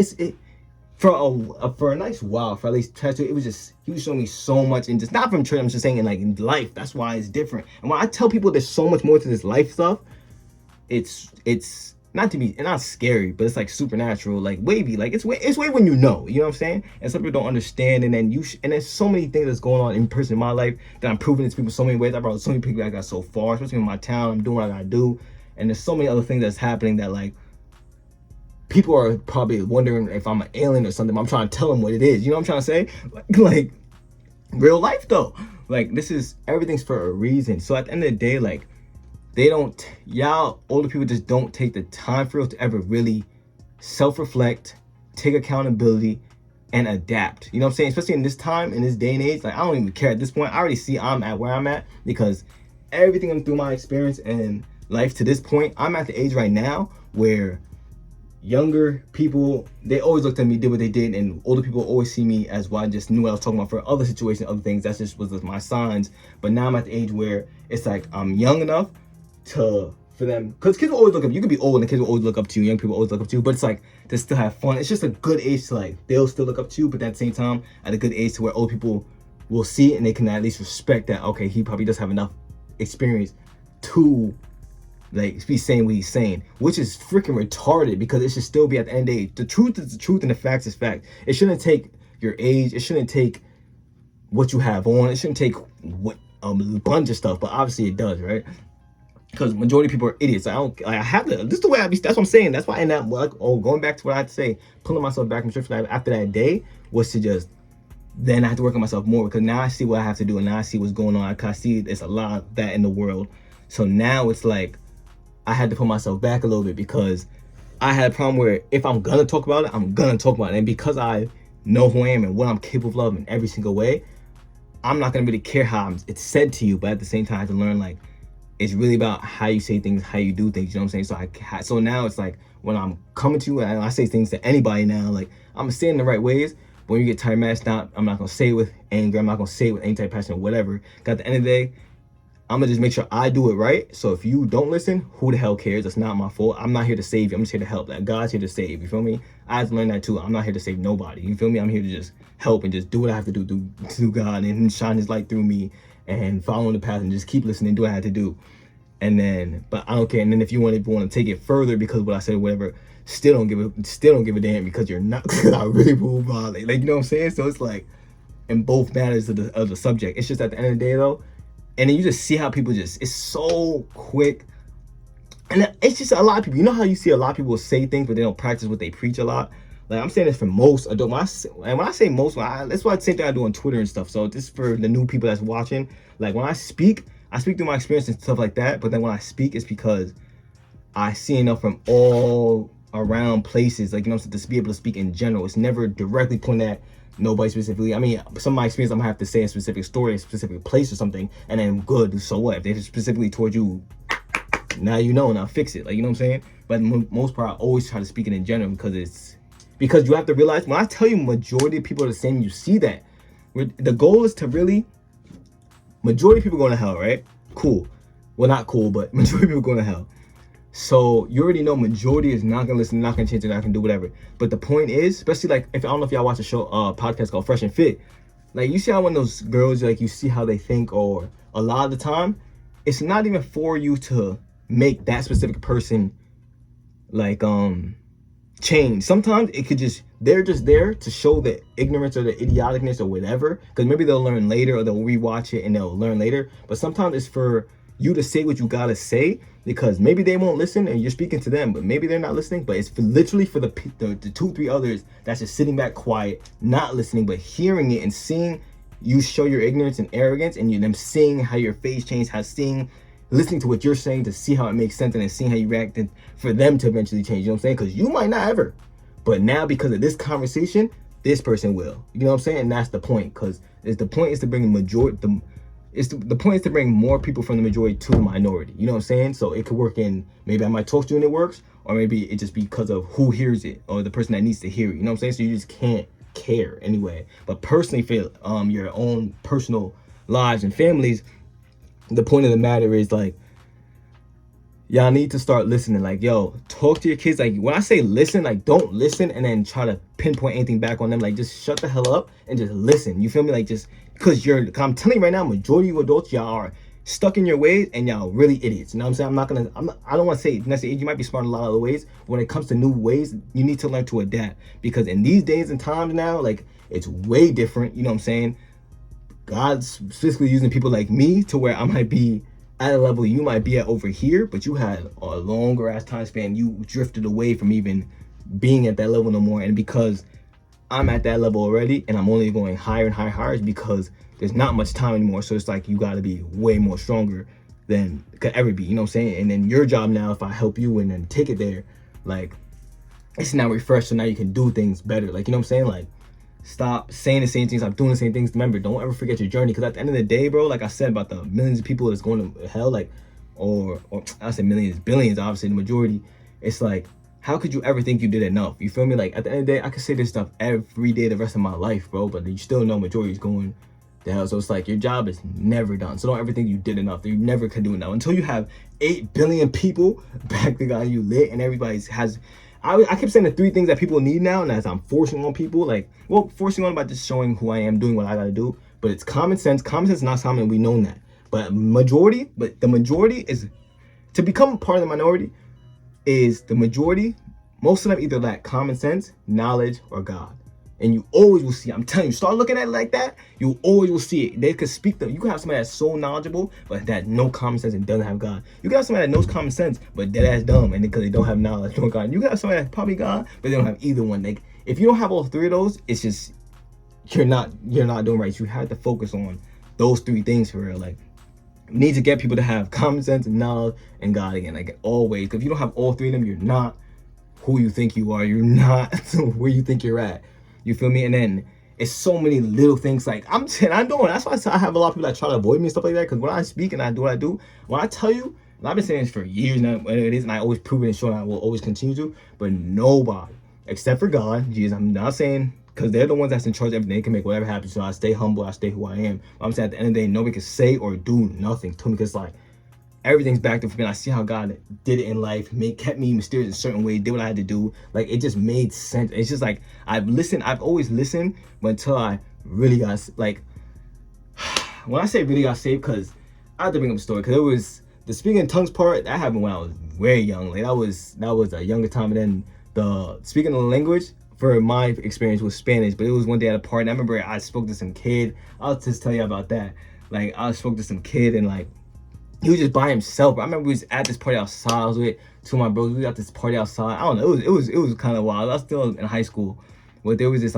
for a nice while, for at least tattoo, it was just, he was showing me so much, and just not from church, I'm just saying in like in life. That's why it's different. And when I tell people there's so much more to this life stuff, it's not scary, but it's like supernatural, like wavy, like it's way when you know what I'm saying? And some people don't understand, and then and there's so many things that's going on in person in my life that I'm proving it to people so many ways. I brought so many people I got so far, especially in my town. I'm doing what I gotta do, and there's so many other things that's happening that like people are probably wondering if I'm an alien or something. I'm trying to tell them what it is. You know what I'm trying to say? Like real life though. Like, this is, everything's for a reason. So at the end of the day, like, y'all older people just don't take the time for real to ever really self-reflect, take accountability, and adapt. You know what I'm saying? Especially in this time, in this day and age, like, I don't even care at this point. I already see I'm at where I'm at, because everything I'm through my experience and life to this point, I'm at the age right now where younger people, they always looked at me, did what they did, and older people always see me as what I just knew what I was talking about for other situations, other things. That's just was my signs. But now I'm at the age where it's like I'm young enough for them, because kids will always look up. You can be old and kids will always look up to you. Young people always look up to you, but it's like to still have fun. It's just a good age to like, they'll still look up to you, but at the same time, at a good age to where old people will see it and they can at least respect that, okay, he probably does have enough experience to like be saying what he's saying, which is freaking retarded, because it should still be, at the end of the day, the truth is the truth and the facts is fact. It shouldn't take your age, it shouldn't take what you have on, it shouldn't take what a bunch of stuff, but obviously it does, right? Because majority of people are idiots. I have to, this is the way I be, that's what I'm saying. That's why in that, like, going back to what I had to say, pulling myself back from church after that day was to just, then I have to work on myself more, because now I see what I have to do, and now I see what's going on. I see there's a lot of that in the world. So now it's like, I had to put myself back a little bit, because I had a problem where if I'm gonna talk about it, I'm gonna talk about it. And because I know who I am and what I'm capable of in every single way, I'm not gonna really care how it's said to you. But at the same time, I have to learn, like, it's really about how you say things, how you do things. You know what I'm saying? So now it's like when I'm coming to you and I say things to anybody now, like I'm gonna say it in the right ways. But when you get tired, man, I'm not gonna say it with anger. I'm not gonna say it with any type of passion or whatever. 'Cause at the end of the day, I'm gonna just make sure I do it right. So if you don't listen, who the hell cares? That's not my fault. I'm not here to save you. I'm just here to help. Like God's here to save. You feel me? I had to learn that too. I'm not here to save nobody. You feel me? I'm here to just help and just do what I have to do to God and shine His light through me and follow the path and just keep listening, do what I have to do. And then, but I don't care. And then if you want to take it further because of what I said or whatever, still don't give a damn because you're not. Because I really will violate. Like you know what I'm saying? So it's like in both matters of the subject. It's just at the end of the day though. And then you just see how people it's so quick. And it's just a lot of people. You know how you see a lot of people say things, but they don't practice what they preach a lot? Like, I'm saying this for most adults. When I say most, that's why the same thing I do on Twitter and stuff. So this is for the new people that's watching. Like, when I speak through my experience and stuff like that. But then when I speak, it's because I see enough from all around places. Like, you know, to just be able to speak in general. It's never directly pointed at nobody specifically. I mean, some of my experience, I'm gonna have to say a specific story, a specific place or something, and then good. So what? If they're specifically towards you, now you know, now fix it. Like, you know what I'm saying? But most part, I always try to speak it in general because you have to realize when I tell you majority of people are the same, you see that. The goal is to really, majority of people going to hell, right? Cool. Well, not cool, but majority of people going to hell. So you already know majority is not gonna listen, not gonna change it, not gonna do whatever. But the point is, especially like if I don't know if y'all watch a show, podcast called Fresh and Fit. Like you see how when those girls, like you see how they think, or a lot of the time, it's not even for you to make that specific person like change. Sometimes it could they're just there to show the ignorance or the idioticness or whatever. Because maybe they'll learn later or they'll rewatch it and they'll learn later. But sometimes it's for you to say what you gotta say, because maybe they won't listen and you're speaking to them, but maybe they're not listening. But it's literally for the 2-3 others that's just sitting back quiet, not listening, but hearing it and seeing you show your ignorance and arrogance, and them seeing how your face changed, listening to what you're saying to see how it makes sense, and then seeing how you react, and for them to eventually change. You know what I'm saying? Because you might not ever, but now because of this conversation, this person will. You know what I'm saying? And that's the point. Because the point is to bring the point is to bring more people from the majority to the minority. You know what I'm saying? So it could work in, maybe I might talk to you and it works, or maybe it just because of who hears it or the person that needs to hear it. You know what I'm saying? So you just can't care anyway. But personally, for your own personal lives and families, the point of the matter is like, y'all need to start listening. Like, yo, talk to your kids. Like, when I say listen, like, don't listen and then try to pinpoint anything back on them. Like, just shut the hell up and just listen. You feel me? Like, just because I'm telling you right now, majority of you adults, y'all are stuck in your ways and y'all really idiots. You know what I'm saying? I don't want to say necessarily you might be smart in a lot of other ways, but when it comes to new ways, you need to learn to adapt. Because in these days and times now, like, it's way different. You know what I'm saying? God's specifically using people like me to where I might be at a level you might be at over here, but you had a longer ass time span. You drifted away from even being at that level no more. And because I'm at that level already and I'm only going higher and higher, is because there's not much time anymore. So it's like you got to be way more stronger than could ever be. You know what I'm saying? And then your job now, if I help you and then take it there, like, it's now refreshed, so now you can do things better. Like, you know what I'm saying? Like, stop saying the same things, stop doing the same things. Remember, don't ever forget your journey, because at the end of the day, bro, like I said about the millions of people that's going to hell, like, or I say millions, billions, obviously the majority, it's like, how could you ever think you did enough? You feel me? Like, at the end of the day, I could say this stuff every day the rest of my life, bro, but you still know majority is going to hell. So it's like, your job is never done. So don't ever think you did enough. You never could do enough until you have 8 billion people back the guy you lit, and everybody has. I keep saying the 3 things that people need now, and as I'm forcing on people, like, well, forcing on by just showing who I am, doing what I gotta do. But it's common sense. Common sense is not common, we know that. But the majority is, to become part of the minority, is the majority. Most of them either lack common sense, knowledge, or God. And you always will see, I'm telling you, start looking at it like that, you always will see it. They could speak them. You can have somebody that's so knowledgeable, but that no common sense and doesn't have God. You can have somebody that knows common sense, but dead ass dumb, and because they don't have knowledge, don't God. You can have somebody that's probably God, but they don't have either one. Like, if you don't have all 3 of those, it's just, you're not doing right. You have to focus on those 3 things for real. Like, you need to get people to have common sense and knowledge and God again, like, always. Because if you don't have all 3 of them, you're not who you think you are. You're not where you think you're at. You feel me? And then it's so many little things. Like I know, that's why I have a lot of people that try to avoid me and stuff like that. Because when I speak and I do what I do, when I tell you, and I've been saying this for years now, and it is, and I always prove it and show it, and I will always continue to. But nobody, except for God, Jesus, I'm not saying, because they're the ones that's in charge of everything. They can make whatever happen. So I stay humble. I stay who I am. But I'm saying at the end of the day, nobody can say or do nothing to me, because like everything's backed up for me. I see how God did it in life, kept me mysterious in a certain way, did what I had to do. Like, it just made sense. It's just like, I've always listened, but until I really got, like, when I say really got saved, because I have to bring up a story, because it was, the speaking in tongues part, that happened when I was very young. Like, that was a younger time, and then the speaking the language, for my experience, was Spanish. But it was one day at a party, and I remember I spoke to some kid. I'll just tell you about that. Like, I spoke to some kid, and like, he was just by himself. I remember we was at this party outside. I was with two of my brothers. We got this party outside. I don't know. It was kind of wild. I was still in high school, but there was this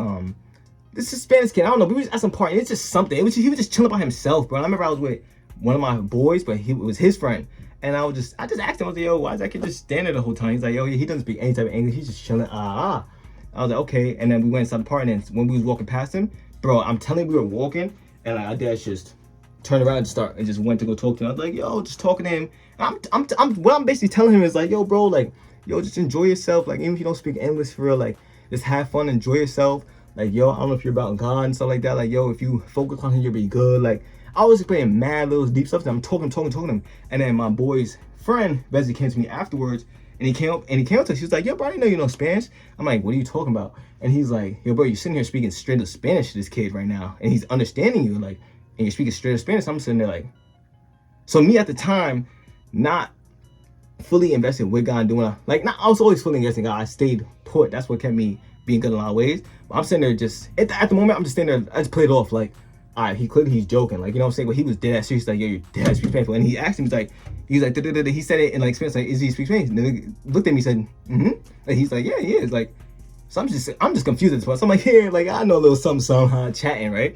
Spanish kid. I don't know. We was at some party. It's just something. He was just chilling by himself, bro. I remember I was with one of my boys, but it was his friend. And I just asked him, I was like, yo, why is that kid just standing there the whole time? He's like, yo, he doesn't speak any type of English. He's just chilling. I was like, okay. And then we went inside the party, and when we was walking past him, bro, I'm telling you, we were walking, and like, our dad's just turned around and just went to go talk to him. I was like, yo, just talking to him. What I'm basically telling him is like, yo, bro, like, yo, just enjoy yourself. Like, even if you don't speak English for real, like, just have fun, enjoy yourself. Like, yo, I don't know if you're about God and stuff like that. Like, yo, if you focus on him, you'll be good. Like, I was explaining mad little deep stuff. I'm talking to him. And then my boy's friend, basically came to me afterwards, and he came up to us. He was like, yo, bro, I didn't know you know Spanish. I'm like, what are you talking about? And he's like, yo, bro, you're sitting here speaking straight up Spanish to this kid right now, and he's understanding you, like, and you're speaking straight up Spanish. I'm sitting there like, so me at the time, not fully invested with God and doing I was always fully invested in God. I stayed put. That's what kept me being good in a lot of ways. But I'm sitting there just at the moment, I'm just sitting there. I just played it off like, all right, he's joking, like, you know what I'm saying. But he was dead ass serious, like, yo, you're dead ass speak Spanish. And he asked him, he's like, he said it in like Spanish, like, is he speak Spanish? And then he looked at me, and said, and he's like, yeah, he is. Like, so I'm just confused at this point. So I'm like, yeah, like, I know a little something, chatting, right?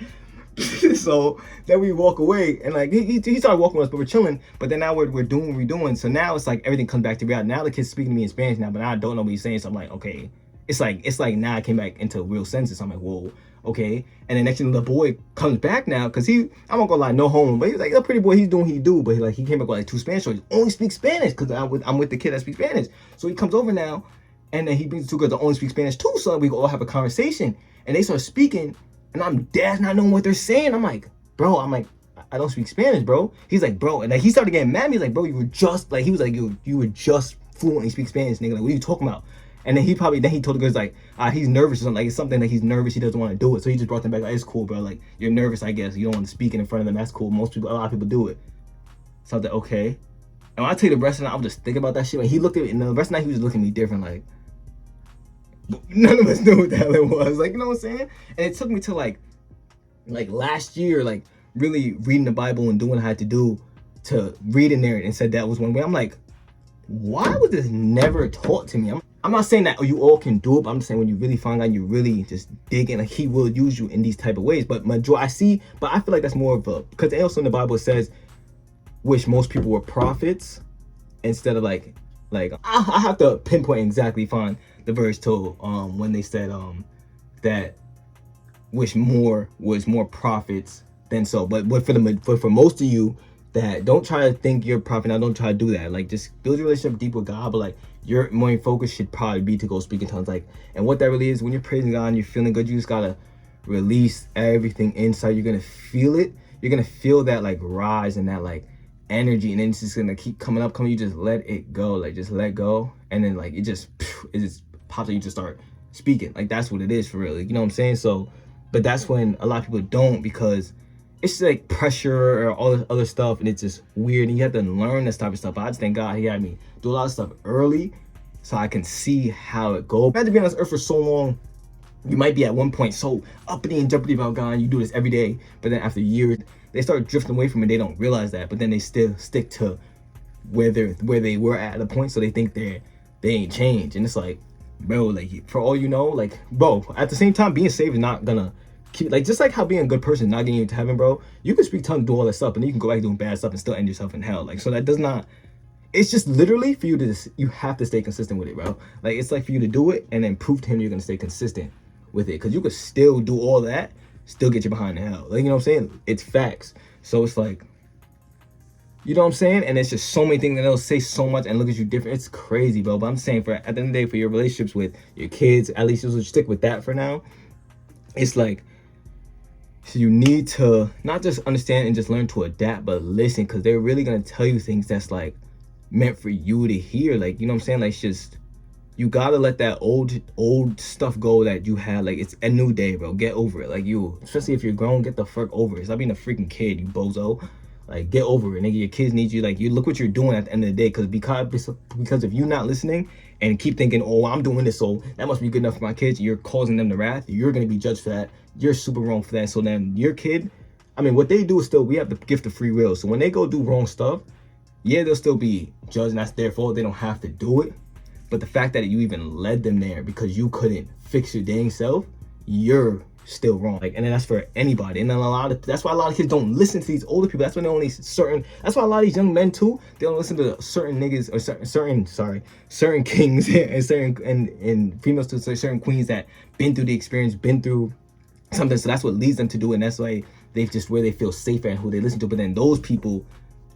So then we walk away, and like he started walking with us, but we're chilling. But then now we're doing what we're doing. So now it's like everything comes back to reality. Now the kid's speaking to me in Spanish now, but I don't know what he's saying. So I'm like, okay, it's like now I came back into real senses. I'm like, whoa, okay. And then next thing the boy comes back now, because I'm not gonna lie, no homo, but he's like a pretty boy. He's doing what he do, but he came back with like 2 Spanish. So he only speaks Spanish because I'm with the kid that speaks Spanish. So he comes over now, and then he brings 2 girls that only speak Spanish too. So we can all have a conversation, and they start speaking. And I'm dead not knowing what they're saying. I'm like, bro, I don't speak Spanish, bro. He's like, bro, and like he started getting mad at me. He's like, bro, you were just like, he was like, you were just fluently speak Spanish, nigga. Like, what are you talking about? And then he told the girls like, he's nervous or something. Like, it's something that he's nervous. He doesn't want to do it. So he just brought them back. Like, it's cool, bro. Like, you're nervous, I guess. You don't want to speak in front of them. That's cool. A lot of people do it. So I was like, okay. And when I tell you the rest of the night, I was just thinking about that shit. And he looked at me, and the rest of the night he was looking at me different, like, none of us knew what the hell it was. Like, you know what I'm saying? And it took me to like last year, like really reading the Bible and doing what I had to do to read in there, and said that was one way. I'm like, why was this never taught to me? I'm not saying that you all can do it, but I'm just saying when you really find out, you really just dig in, like he will use you in these type of ways. But I feel like that's more of a, because also in the Bible it says, wish most people were prophets instead of like I have to pinpoint exactly, find the verse to when they said that wish more was more prophets than so. But for most of you that don't try to think you're a prophet, now don't try to do that. Like, just build your relationship deep with God, but like your main focus should probably be to go speak in tongues. Like, and what that really is, when you're praising God and you're feeling good, you just gotta release everything inside. You're gonna feel it. You're gonna feel that like rise and that like energy, and then it's just gonna keep coming up. You just let it go, like just let go, and then like it just pops up. You just start speaking. Like, that's what it is for real. Like, you know what I'm saying? So, but that's when a lot of people don't, because it's like pressure or all this other stuff, and it's just weird, and you have to learn this type of stuff. But I just thank God he had me do a lot of stuff early so I can see how it goes. Imagine being on this earth for so long, you might be at one point so uppity and jumpity about God, and you do this every day, but then after years they start drifting away from it. They don't realize that, but then they still stick to where they were at the point, so they think they ain't changed. And it's like, bro, like, for all you know, like, bro, at the same time, being saved is not gonna keep, like, just like how being a good person is not getting you to heaven, bro. You can speak tongues, do all that stuff, and then you can go back doing bad stuff and still end yourself in hell. Like, so that does not, it's just literally for you to, you have to stay consistent with it, bro. Like, it's like for you to do it and then prove to him you're gonna stay consistent with it, because you could still do all that, still get you behind the hell. Like, you know what I'm saying? It's facts. So it's like, you know what I'm saying? And it's just so many things, and they'll say so much and look at you different. It's crazy, bro. But I'm saying, for at the end of the day, for your relationships with your kids, at least you'll stick with that for now. It's like, so you need to not just understand and just learn to adapt, but listen, because they're really gonna tell you things that's like meant for you to hear. Like, you know what I'm saying? Like, it's just, you gotta let that old stuff go that you had. Like, it's a new day, bro. Get over it. Like, you, especially if you're grown, get the fuck over it. Stop being a freaking kid, you bozo. Like, get over it, nigga. Your kids need you. Like, you look what you're doing at the end of the day. Because if you're not listening and keep thinking, oh, I'm doing this, so that must be good enough for my kids, you're causing them the wrath. You're gonna be judged for that. You're super wrong for that. So then your kid, I mean, what they do is still, we have the gift of free will. So when they go do wrong stuff, yeah, they'll still be judged, and that's their fault. They don't have to do it. But the fact that you even led them there because you couldn't fix your dang self, you're still wrong. Like, and then that's for anybody. And then that's why a lot of kids don't listen to these older people. That's when they only that's why a lot of these young men too, they don't listen to certain niggas, or certain kings and certain and females to certain queens that been through the experience, been through something. So that's what leads them to do it. And that's why they've just, where they feel safer and who they listen to. But then those people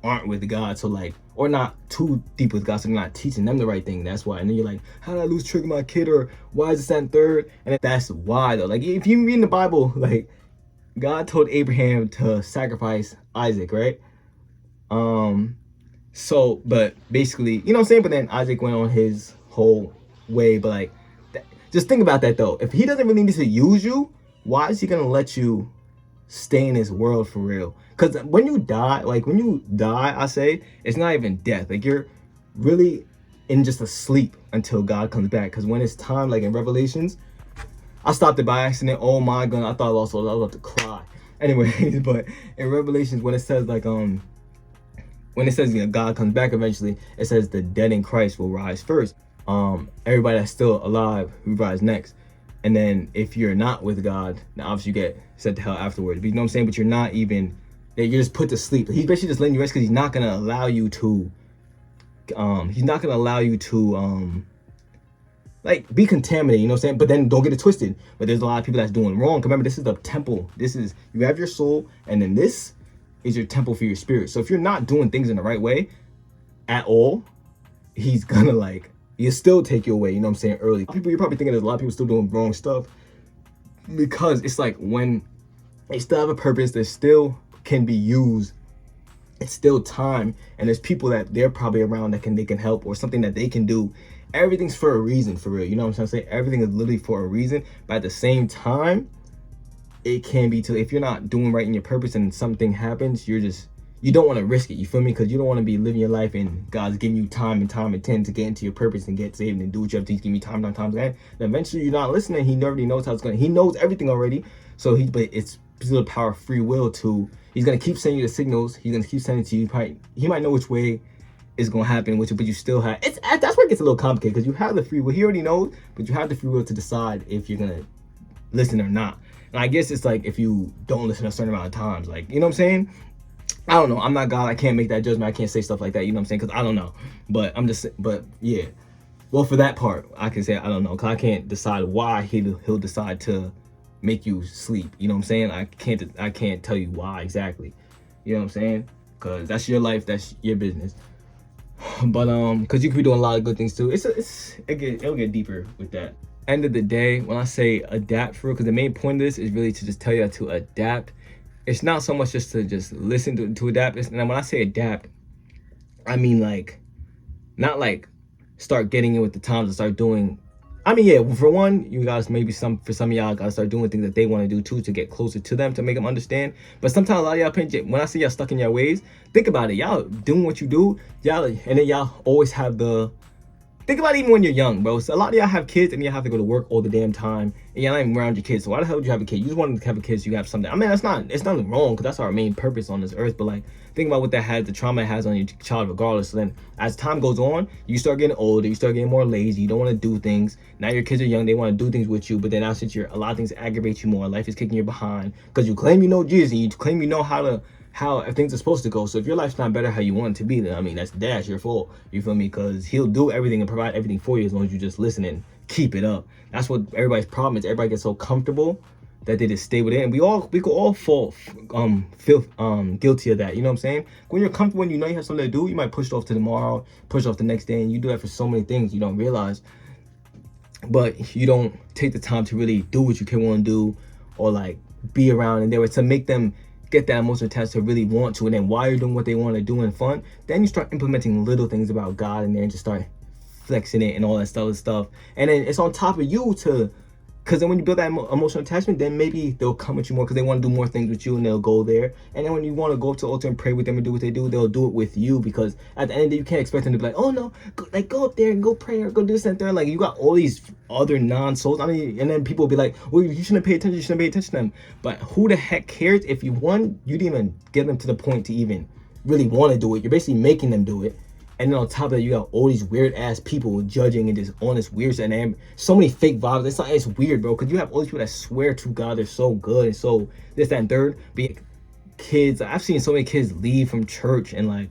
aren't with God, so like, or not too deep with God, so they're not teaching them the right thing. That's why. And then you're like, how did I lose trigger my kid, or why is this and third? And that's why though. Like, if you read in the Bible, like, God told Abraham to sacrifice Isaac, right? So, but basically, you know what I'm saying? But then Isaac went on his whole way. But like, just think about that though. If he doesn't really need to use you, why is he gonna let you stay in this world for real? Because when you die, I say, it's not even death. Like, you're really in just a sleep until God comes back. Because when it's time, like in Revelations, I stopped it by accident. Oh my god, I thought I was about to cry. Anyways, but in Revelations, when it says like, when it says, you know, God comes back eventually, it says the dead in Christ will rise first. Everybody that's still alive will rise next. And then if you're not with God, then obviously you get sent to hell afterwards. But you know what I'm saying? But you're not even, you're just put to sleep. He's basically just letting you rest because he's not gonna allow you to like be contaminated, you know what I'm saying? But then don't get it twisted. But there's a lot of people that's doing wrong. Remember, this is the temple. This is, you have your soul, and then this is your temple for your spirit. So if you're not doing things in the right way at all, he's gonna like, he'll still take you away, you know what I'm saying, early. You're probably thinking there's a lot of people still doing wrong stuff, because it's like, when they still have a purpose, they still can be used, it's still time, and there's people that they're probably around that they can help, or something that they can do. Everything's for a reason, for real, you know what I'm trying to say? Everything is literally for a reason. But at the same time, it can be too, if you're not doing right in your purpose and something happens, you don't want to risk it, you feel me? Because you don't want to be living your life and God's giving you time and time to get into your purpose and get saved and do what you have to. He's giving you time again. And eventually you're not listening. He already knows how it's going. He knows everything already. So but it's still the power of free will to, he's going to keep sending you the signals. He's going to keep sending it to you. He might know which way is going to happen, but you still have, that's where it gets a little complicated, because you have the free will. He already knows, but you have the free will to decide if you're going to listen or not. And I guess it's like, if you don't listen a certain amount of times, like, you know what I'm saying? I don't know. I'm not God. I can't make that judgment. I can't say stuff like that. You know what I'm saying? Because I don't know. But but yeah. Well, for that part, I can say I don't know. Because I can't decide why he'll decide to make you sleep. You know what I'm saying? I can't tell you why exactly. You know what I'm saying? Because that's your life. That's your business. But because you could be doing a lot of good things too. It'll get deeper with that. End of the day, when I say adapt, for real, because the main point of this is really to just tell you how to adapt. It's not so much just to listen to adapt. And when I say adapt, I mean like, not like start getting in with the times and start doing. I mean, yeah, for one, you guys, maybe for some of y'all gotta start doing things that they want to do too, to get closer to them, to make them understand. But sometimes a lot of y'all, when I say y'all stuck in your ways, think about it. Y'all doing what you do, y'all, and then y'all always have the. Think about it, even when you're young, bro. So a lot of y'all have kids and you have to go to work all the damn time, and you're not even around your kids. So why the hell would you have a kid? You just want to have a kid so you have something. I mean, it's nothing wrong, because that's our main purpose on this earth. But like, think about what that has, the trauma it has on your child regardless. So then as time goes on, you start getting older, you start getting more lazy, you don't want to do things. Now your kids are young, they want to do things with you, but then now since a lot of things aggravate you more, life is kicking you behind, because you claim you know Jesus, and you claim you know how things are supposed to go. So if your life's not better how you want it to be, then I mean, that's your fault. You feel me? Because he'll do everything and provide everything for you as long as you just listen and keep it up. That's what everybody's problem is. Everybody gets so comfortable that they just stay with it, and we could all feel guilty of that. You know what I'm saying? When you're comfortable and you know you have something to do, you might push it off to tomorrow, push it off the next day, and you do that for so many things you don't realize. But you don't take the time to really do what you can want to do, or like be around and there to make them get that emotional attached to really want to. And then while you're doing what they want to do and fun, then you start implementing little things about God in there and just start flexing it and all that stuff. And then it's on top of you to, because then when you build that emotional attachment, then maybe they'll come with you more because they want to do more things with you and they'll go there. And then when you want to go up to the altar and pray with them and do what they do, they'll do it with you, because at the end of the day, you can't expect them to be like, oh no, go up there and go pray or go do this and that. Like, you got all these other non-souls. I mean, and then people will be like, well, you shouldn't pay attention, to them. But who the heck cares if you didn't even get them to the point to even really want to do it. You're basically making them do it. And then on top of that, you got all these weird ass people judging and just on this weird shit. And so many fake vibes. It's weird, bro. Because you have all these people that swear to God they're so good and so this, that, and third. Be kids. I've seen so many kids leave from church and like,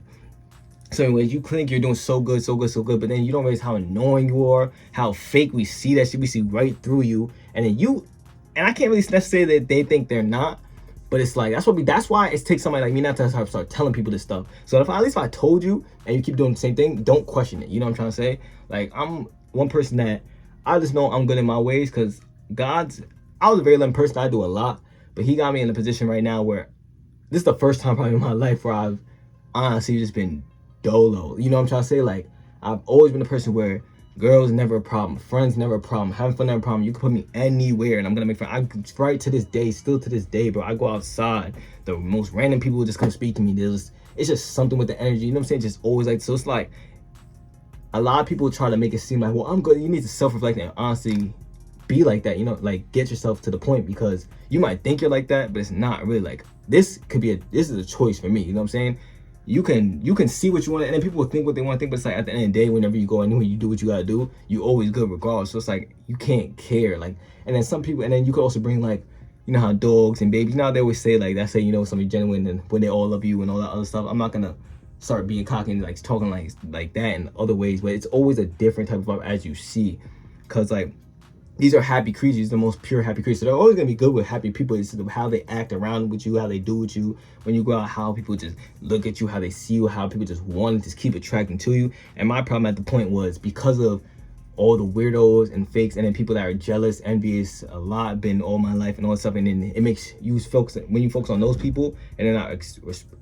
so anyways, you think you're doing so good, but then you don't realize how annoying you are, how fake we see that shit. We see right through you. And then and I can't really necessarily say that they think they're not. But it's like, that's why it takes somebody like me not to start telling people this stuff. So at least if I told you and you keep doing the same thing, don't question it. You know what I'm trying to say? Like, I'm one person that I just know I'm good in my ways, because I was a very loving person. I do a lot, but he got me in a position right now where this is the first time probably in my life where I've honestly just been dolo. You know what I'm trying to say? Like, I've always been a person where girls never a problem, friends never a problem, having fun never a problem. You can put me anywhere and I'm gonna make friends. Right to this day, still to this day, bro. I go outside, the most random people will just come speak to me. It's just something with the energy. You know what I'm saying? Just always like, so it's like a lot of people try to make it seem like, well, I'm good. You need to self-reflect and honestly be like that. You know, like get yourself to the point, because you might think you're like that, but it's not really. Like, this is a choice for me. You know what I'm saying? You can see what you want, and then people will think what they want to think, but it's like at the end of the day, whenever you go anywhere, you do what you gotta do, you always good regardless. So it's like, you can't care. Like, and then some people, and then you could also bring like, you know how dogs and babies, now they always say like, that's how you know somebody genuine and when they all love you and all that other stuff. I'm not gonna start being cocky and like talking like that in other ways, but it's always a different type of vibe as you see, because like, these are happy creatures, the most pure happy creatures. So they're always gonna be good with happy people. It's how they act around with you, how they do with you. When you go out, how people just look at you, how they see you, how people just want to just keep attracting to you. And my problem at the point was, because of all the weirdos and fakes, and then people that are jealous, envious, a lot been all my life and all that stuff. And then it makes you focus, when you focus on those people and they're not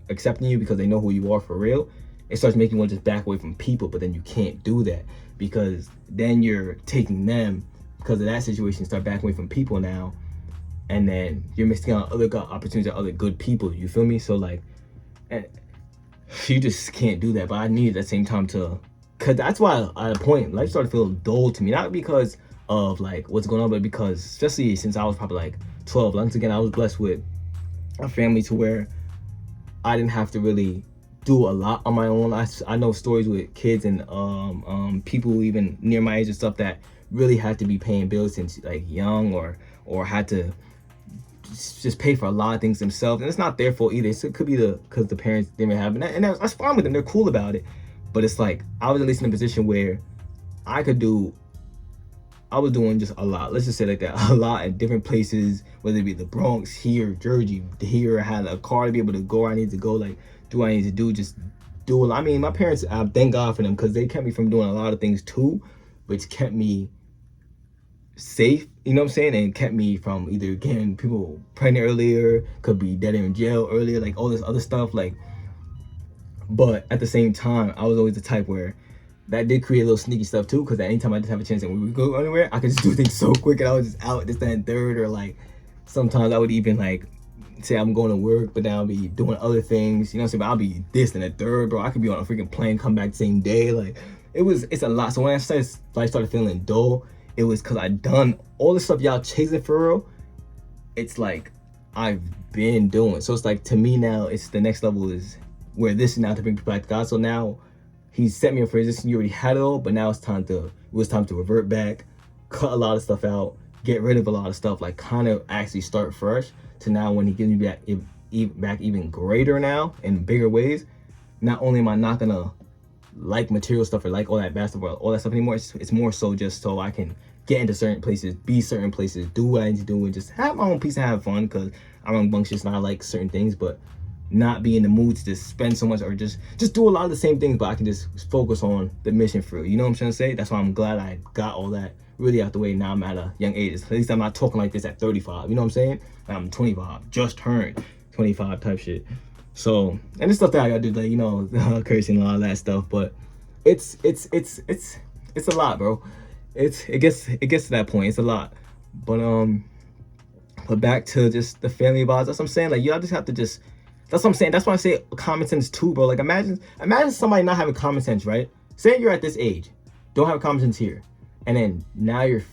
accepting you because they know who you are for real, it starts making you want to just back away from people. But then you can't do that, because then you're taking them, because of that situation, start backing away from people now, and then you're missing out on other opportunities, other good people. You feel me? So like, and you just can't do that. But I need at the same time to, because that's why at a point life started to feel dull to me, not because of like what's going on, but because especially since I was probably like 12. Once again, I was blessed with a family to where I didn't have to really do a lot on my own. I know stories with kids and people even near my age and stuff that really had to be paying bills since like young, or had to just pay for a lot of things themselves, and it's not their fault either. So it could be because the parents didn't have it, and that's fine with them. They're cool about it. But it's like, I was at least in a position where I was doing just a lot. Let's just say like that, a lot at different places, whether it be the Bronx, here, Jersey, here. I had a car to be able to go where I need to go, like do what I need to do, just do it. I mean, my parents, I thank God for them, because they kept me from doing a lot of things too, which kept me safe, you know what I'm saying, and kept me from either getting people pregnant earlier, could be dead in jail earlier, like all this other stuff. Like, but at the same time, I was always the type where that did create a little sneaky stuff too, because anytime I did have a chance and we would go anywhere, I could just do things so quick, and I was just out this, that, and third. Or like, sometimes I would even like say I'm going to work, but then I'll be doing other things, you know what I'm saying, but I'll be this and a third, bro. I could be on a freaking plane, come back the same day. Like, it's a lot. So when I started feeling dull, it was because I done all the stuff y'all chasing for real. It's like I've been doing. So it's like, to me now, it's the next level is where this is now to bring people back to God. So now He set me up for this. You already had it all, but now it was time to revert back, cut a lot of stuff out, get rid of a lot of stuff, like kind of actually start fresh. To now, when He gives me back even greater now in bigger ways, not only am I not gonna like material stuff or like all that bad stuff or all that stuff anymore. It's more so just so I can get into certain places, be certain places, do what I need to do, and just have my own peace and have fun, because I'm rambunctious and I like certain things, but not be in the mood to just spend so much or just do a lot of the same things, but I can just focus on the mission for it. You know what I'm trying to say? That's why I'm glad I got all that really out the way. Now I'm at a young age. At least I'm not talking like this at 35. You know what I'm saying? I'm 25, just turned 25 type shit. So, and it's stuff that I gotta do, like, you know, cursing and all that stuff. But it's a lot, bro. It gets to that point. It's a lot. But back to just the family vibes. That's what I'm saying. Like, y'all just have to just. That's what I'm saying. That's why I say common sense too, bro. Like, imagine somebody not having common sense, right? Say you're at this age, don't have common sense here, and then now you're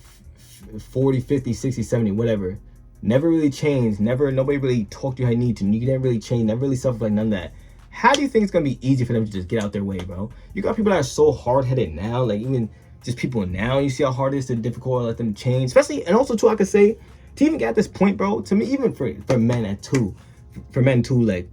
40, 50, 60, 70, whatever. Never really changed. Nobody really talked to you how you need to. You didn't really change. Never really suffered, like none of that. How do you think it's gonna be easy for them to just get out their way, bro? You got people that are so hard-headed now, like even just people now. You see how hard it is to difficult to let them change, especially, and also too, I could say to even get at this point, bro. To me, even for men too, like,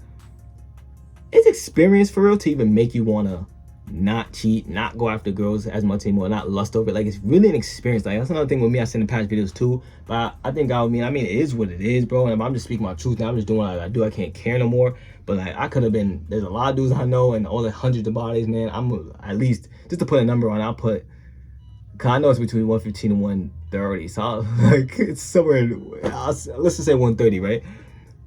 it's experience for real to even make you wanna not cheat, not go after girls as much anymore, not lust over it. Like, it's really an experience. Like, that's another thing with me. I said in the past videos too, but I think I mean, it is what it is, bro. And if I'm just speaking my truth now, I'm just doing what I do. I can't care no more. But like, I could have been. There's a lot of dudes I know, and all the hundreds of bodies, man. I'm at least, just to put a number on, cause I know it's between 115 and 130. So like, it's somewhere. Let's just say 130, right?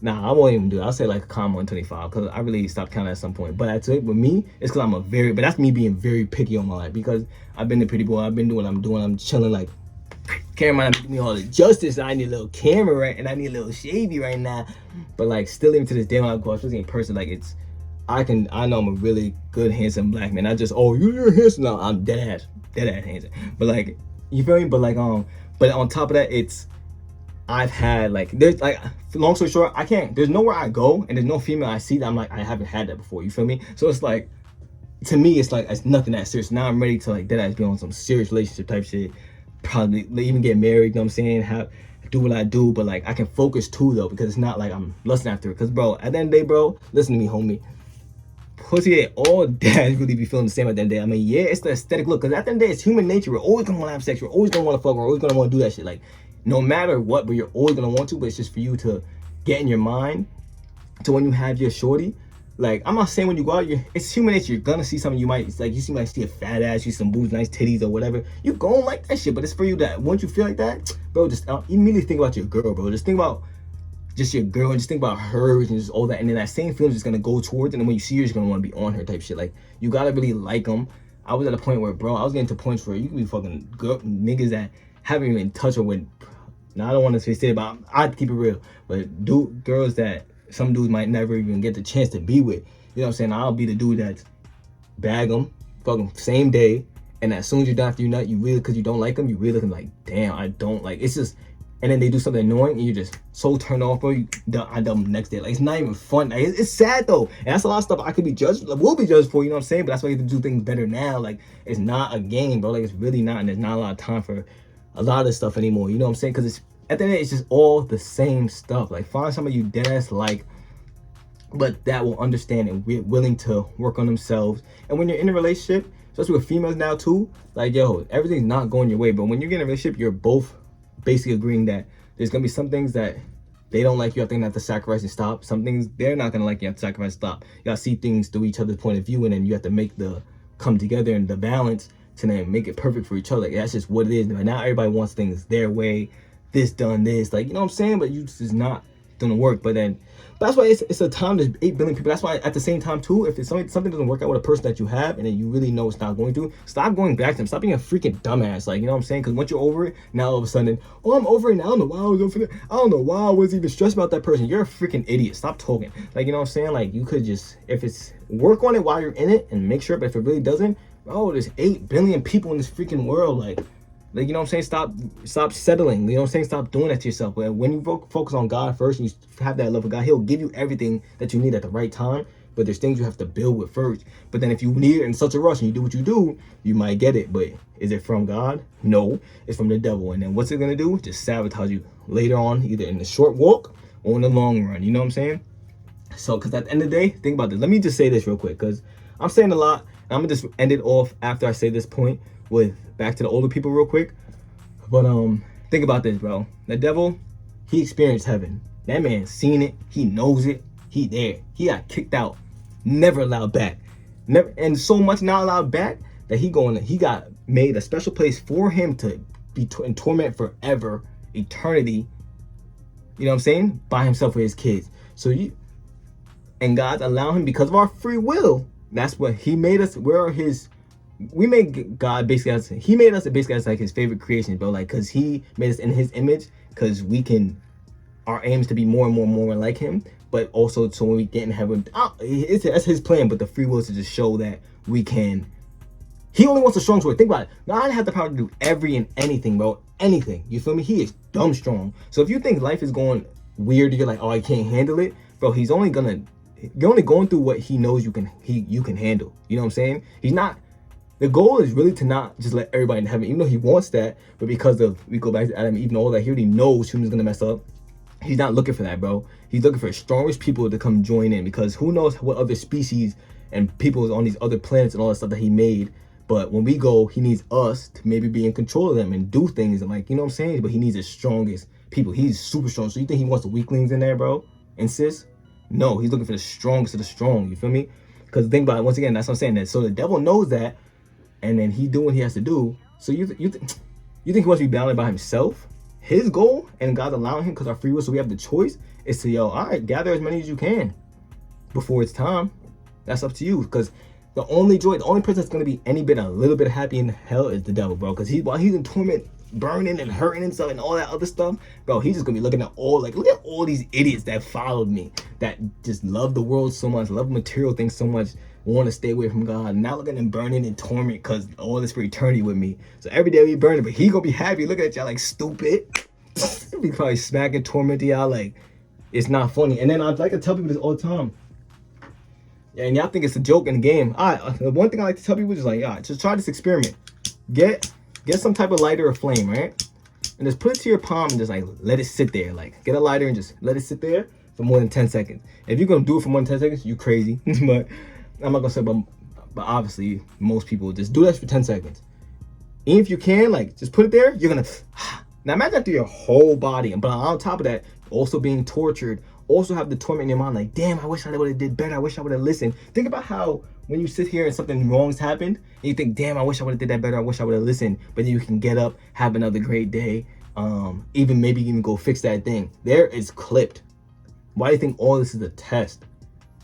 Nah, I won't even do it. I'll say like a calm 125, because I really stopped counting at some point. But that's it. With me, it's because but that's me being very picky on my life, because I've been the pretty boy. I've been doing what I'm doing. I'm chilling, like, camera might give me all the justice. I need a little camera, right? And I need a little shady right now. But like, still even to this day when I go out, especially in person, like, I know I'm a really good, handsome black man. Not just, oh, you're handsome. No, I'm dead ass handsome. But like, you feel me? But like, but on top of that, I've had, like, there's, like, long story short, there's nowhere I go and there's no female I see that I'm like, I haven't had that before. You feel me? So it's like, to me, it's like, it's nothing that serious. Now I'm ready to, like, deadass be on some serious relationship type shit. Probably even get married, you know what I'm saying? Do what I do, but like, I can focus too, though, because it's not like I'm lusting after it. Because, bro, at the end of the day, bro, listen to me, homie. Pussy ain't all dads really be feeling the same at the end of the day. I mean, yeah, it's the aesthetic look, because at the end of the day, it's human nature. We're always gonna want to have sex. We're always gonna want to fuck. We're always gonna want to do that shit. Like, no matter what, but you're always gonna want to. But it's just for you to get in your mind to when you have your shorty. Like, I'm not saying when you go out, it's human nature. You're gonna see something you might, it's like, you see a fat ass, you see some boobs, nice titties or whatever. You gon' like that shit, but it's for you that once you feel like that, bro, just immediately think about your girl, bro. Just think about just your girl and just think about her and just all that. And then that same feeling's just gonna go towards it. And then when you see her, you're gonna wanna be on her type shit. Like, you gotta really like them. I was at a point where, bro, I was getting to points where you can be fucking niggas that haven't even touched her with. Now, I don't want to say it, but I'd keep it real. But girls that some dudes might never even get the chance to be with. You know what I'm saying? I'll be the dude that's bag them, fucking same day, and as soon as you're done after you nut, you really, because you don't like them, you really looking like, damn, I don't like. It's just, and then they do something annoying, and you're just so turned off, bro. I dumb next day. Like, it's not even fun. Like, it's sad though, and that's a lot of stuff I could be judged, will be judged for. You know what I'm saying? But that's why you have to do things better now. Like, it's not a game, bro. Like, it's really not, and there's not a lot of time for a lot of this stuff anymore. You know what I'm saying? Because it's at the end, it's just all the same stuff. Like, find somebody you deadass like, but that will understand and be willing to work on themselves. And when you're in a relationship, especially with females now too, like, yo, everything's not going your way. But when you're in a relationship, you're both basically agreeing that there's gonna be some things that they don't like, you have to sacrifice and stop. Some things they're not gonna like, you have to sacrifice and stop. You gotta see things through each other's point of view, and then you have to come together and the balance to then make it perfect for each other. Like, that's just what it is. Now everybody wants things their way, this done this, like, you know what I'm saying? But you just not gonna work. But that's why it's a time. There's 8 billion people. That's why at the same time too, if it's something doesn't work out with a person that you have, and then you really know it's not going to, stop going back to them. Stop being a freaking dumbass. Like, you know what I'm saying? Because once you're over it, now all of a sudden, oh, I'm over it now. I don't know why I was even stressed about that person. You're a freaking idiot. Stop talking. Like, you know what I'm saying? Like, you could just, if it's, work on it while you're in it and make sure. But if it really doesn't, bro, there's 8 billion people in this freaking world. Like, you know what I'm saying? Stop settling. You know what I'm saying? Stop doing that to yourself. But when you focus on God first and you have that love of God, He'll give you everything that you need at the right time. But there's things you have to build with first. But then if you need it in such a rush and you do what you do, you might get it. But is it from God? No, it's from the devil. And then what's it gonna do? Just sabotage you later on, either in the short walk or in the long run. You know what I'm saying? So, because at the end of the day, think about this. Let me just say this real quick, because I'm saying a lot. I'm gonna just end it off after I say this point with back to the older people real quick. But think about this, bro. The devil, he experienced heaven. That man seen it. He knows it. He there. He got kicked out, never allowed back, never, and so much not allowed back that he got made a special place for him to be in torment forever, eternity. You know what I'm saying? By himself with his kids. And God allowed him because of our free will. That's what he made us. We made God basically he made us basically as like his favorite creation, bro. Like, cause he made us in his image. Cause our aim is to be more and more like him. But also, so when we get in heaven, that's his plan. But the free will is to just show that we can. He only wants a strong sword. Think about it. God has the power to do every and anything, bro. Anything. You feel me? He is dumb strong. So if you think life is going weird, you're like, oh, I can't handle it, bro. You're only going through what he knows you can handle. You know what I'm saying? The goal is really to not just let everybody in heaven, even though he wants that. But because we go back to Adam, even all that, he already knows humans gonna mess up. He's not looking for that, bro. He's looking for the strongest people to come join in, because who knows what other species and people on these other planets and all that stuff that he made. But when we go, he needs us to maybe be in control of them and do things and, like, you know what I'm saying? But he needs the strongest people. He's super strong. So you think he wants the weaklings in there, bro? And sis? No, he's looking for the strongest of the strong. You feel me? Because think about it, once again, that's what I'm saying. That so the devil knows that, and then he do what he has to do. So you think he wants to be bounded by himself? His goal, and God's allowing him because our free will, so we have the choice, is to, all right, gather as many as you can before it's time. That's up to you, because the only person that's going to be any bit, a little bit happy in hell is the devil, bro. Because while he's in torment, burning and hurting himself and all that other stuff, bro, he's just going to be looking at look at all these idiots that followed me, that just love the world so much, love material things so much, want to stay away from God. Now look at him burning in torment because all this for eternity with me. So every day we burning, but he going to be happy looking at y'all like stupid. He'll be probably smacking, tormenting y'all like it's not funny. And then I like to tell people this all the time. Yeah, and y'all think it's a joke in the game. The one thing I like to tell people is like, just try this experiment. Get some type of lighter or flame, right? And just put it to your palm and just like let it sit there. Like, get a lighter and just let it sit there for more than 10 seconds. If you're gonna do it for more than 10 seconds, you crazy. But I'm not gonna say, but obviously most people just do that for 10 seconds. And if you can, like, just put it there, you're gonna now imagine that through your whole body. But on top of that, also being tortured, also have the torment in your mind, like, damn, I wish I would have did better. I wish I would have listened. Think about how when you sit here and something wrong's happened, and you think, damn, I wish I would have did that better. I wish I would have listened. But then you can get up, have another great day, even go fix that thing. There is clipped. Why do you think all this is a test?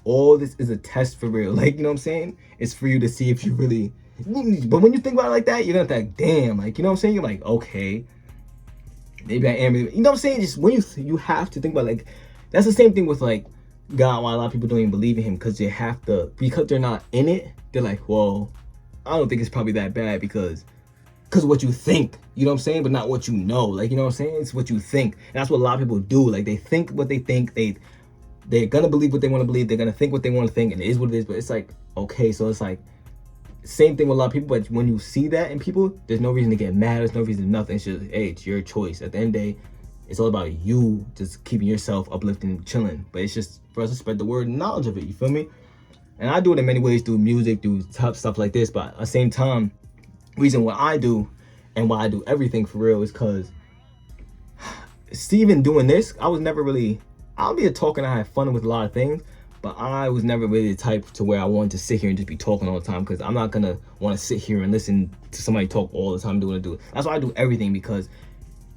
All this is a test for real. Like, you know what I'm saying? It's for you to see if you really. But when you think about it like that, you're gonna think, damn, like, you know what I'm saying? You're like, okay, maybe I am. You know what I'm saying? Just when you have to think about, like, that's the same thing with like God. Why a lot of people don't even believe in him, because they're not in it. They're like, well, I don't think it's probably that bad because of what you think. You know what I'm saying? But not what you know. Like, you know what I'm saying? It's what you think. And that's what a lot of people do. Like, they think what they think. They're gonna believe what they want to believe. They're gonna think what they want to think, and it is what it is. But it's like, okay, so it's like same thing with a lot of people. But when you see that in people, there's no reason to get mad. There's no reason to nothing. It's just, hey, it's your choice. At the end of the day, it's all about you just keeping yourself uplifting and chilling. But it's just for us to spread the word and knowledge of it. You feel me? And I do it in many ways, through music, through tough stuff like this. But at the same time, reason why I do and why I do everything for real is because Steven doing this, I'll be a talker and I have fun with a lot of things, but I was never really the type to where I wanted to sit here and just be talking all the time, because I'm not gonna want to sit here and listen to somebody talk all the time doing it. That's why I do everything, because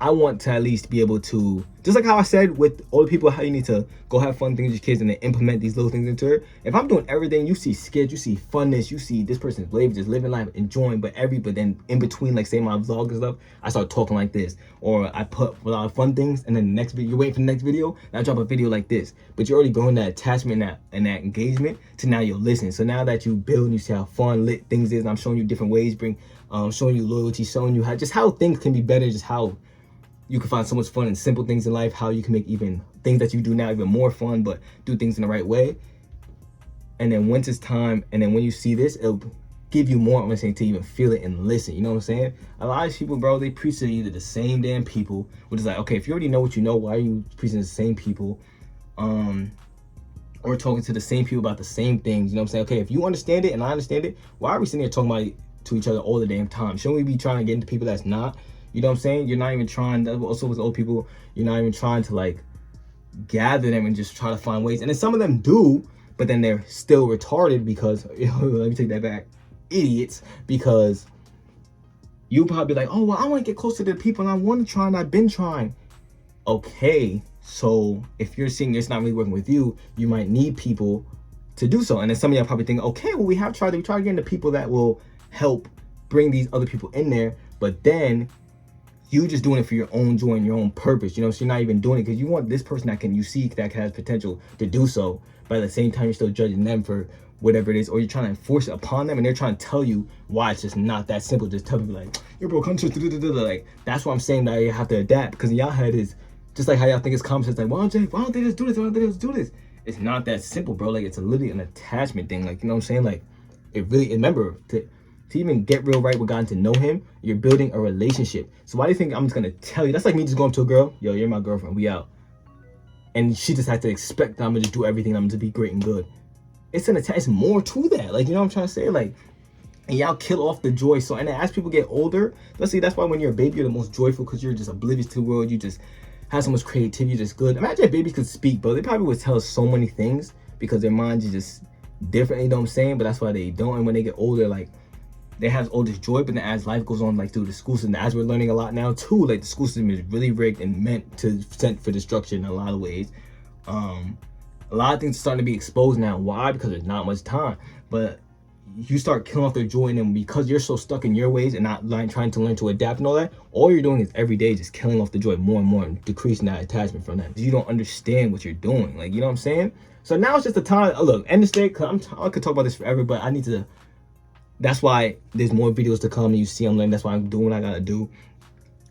I want to at least be able to, just like how I said with all the people, how you need to go have fun things with your kids and then implement these little things into it. If I'm doing everything, you see skits, you see funness, you see this person's just living life, enjoying, but then in between, like say my vlog and stuff, I start talking like this, or I put a lot of fun things, and then the next video, you're waiting for the next video, and I drop a video like this. But you're already building that attachment and that engagement to now you're listening. So now that you build and you see how fun lit things is, and I'm showing you different ways, showing you loyalty, showing you how things can be better, just how you can find so much fun in simple things in life, how you can make even things that you do now even more fun, but do things in the right way. And then once it's time, and then when you see this, it'll give you more, I'm gonna say, to even feel it and listen. You know what I'm saying? A lot of people, bro, they preach to either the same damn people, which is like, okay, if you already know what you know, why are you preaching to the same people? or talking to the same people about the same things. You know what I'm saying? Okay, if you understand it and I understand it, why are we sitting here talking about it to each other all the damn time? Shouldn't we be trying to get into people that's not? You know what I'm saying? You're not even trying, also with old people, you're not even trying to like gather them and just try to find ways. And then some of them do, but then they're still retarded because, let me take that back, idiots, because you probably be like, oh, well, I want to get closer to the people and I want to try and I've been trying. Okay, so if you're seeing it's not really working with you, you might need people to do so. And then some of y'all probably think, okay, well, we try to get into people that will help bring these other people in there, but then you just doing it for your own joy and your own purpose, you know, so you're not even doing it because you want this person that you see that has potential to do so, but at the same time you're still judging them for whatever it is, or you're trying to enforce it upon them and they're trying to tell you why it's just not that simple. Just tell people like, yo bro, come to like, that's what I'm saying, that you have to adapt, because in y'all head is just like how y'all think it's common sense, like, why don't they just do this, why don't they just do this? It's not that simple, bro. Like, it's literally an attachment thing, like, you know what I'm saying? Like, it really, remember, to even get real right with God and to know him, you're building a relationship. So why do you think I'm just gonna tell you? That's like me just going up to a girl, yo, you're my girlfriend, we out. And she just has to expect that I'm gonna just do everything, I'm gonna be great and good. It's more to that, like, you know what I'm trying to say? Like, and y'all kill off the joy. So, and as people get older, let's see, that's why when you're a baby, you're the most joyful, because you're just oblivious to the world, you just have so much creativity, you're just good. Imagine if babies could speak, bro. They probably would tell us so many things because their minds are just different, you know what I'm saying? But that's why they don't. And when they get older, like, they have all this joy, but then as life goes on, like through the school system, as we're learning a lot now too, like the school system is really rigged and sent for destruction in a lot of ways. A lot of things are starting to be exposed now. Why? Because there's not much time. But you start killing off their joy in them because you're so stuck in your ways and not like trying to learn to adapt and all that. All you're doing is every day just killing off the joy more and more and decreasing that attachment from them. You don't understand what you're doing, like, you know what I'm saying? So now it's just the time. Look, end the state, because I could talk about this forever, but I need to. That's why there's more videos to come and you see I'm learning. That's why I'm doing what I gotta do.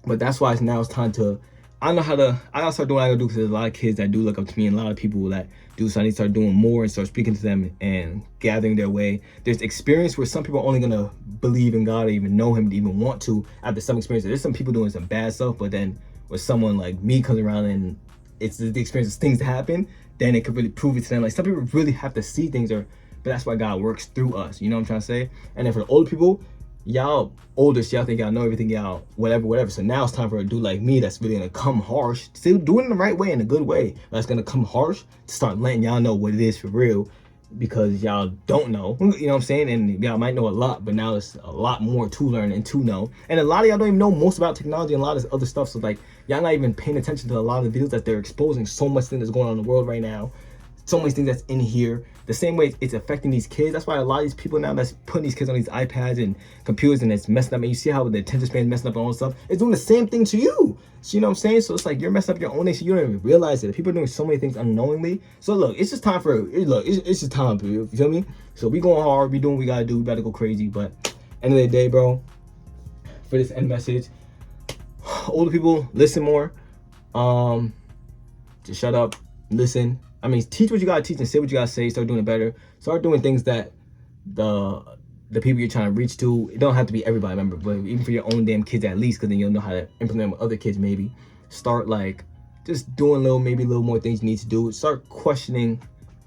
But that's why now it's time to, I gotta start doing what I gotta do, because there's a lot of kids that do look up to me and a lot of people that do, so I need to start doing more and start speaking to them and gathering their way. There's experience where some people are only gonna believe in God or even know him to even want to after some experience. There's some people doing some bad stuff, but then with someone like me comes around and it's the experience of things that happen, then it could really prove it to them. Like, some people really have to see things, but that's why God works through us, you know what I'm trying to say? And then for the older people, y'all older, so y'all think y'all know everything, y'all whatever. So now it's time for a dude like me that's really gonna come harsh, still doing it in the right way, in a good way, but it's gonna come harsh to start letting y'all know what it is for real, because y'all don't know, you know what I'm saying? And y'all might know a lot, but now there's a lot more to learn and to know. And a lot of y'all don't even know most about technology and a lot of this other stuff. So like, y'all not even paying attention to a lot of the videos that they're exposing. So much thing that's going on in the world right now, so many things that's in here. The same way it's affecting these kids. That's why a lot of these people now that's putting these kids on these iPads and computers, and it's messing up. And you see how the attention span is messing up and all this stuff. It's doing the same thing to you. So you know what I'm saying? So it's like you're messing up your own age, so you don't even realize it. People are doing so many things unknowingly. So look, it's just time for it's just time. You feel me? So we going hard. We doing what we gotta do. We gotta go crazy. But end of the day, bro, for this end message, older people, listen more. Just shut up, listen. I mean, teach what you gotta teach and say what you gotta say. Start doing it better. Start doing things that the people you're trying to reach to. It don't have to be everybody, remember, but even for your own damn kids at least, because then you'll know how to implement with other kids. Maybe start like just doing maybe a little more things you need to do. Start questioning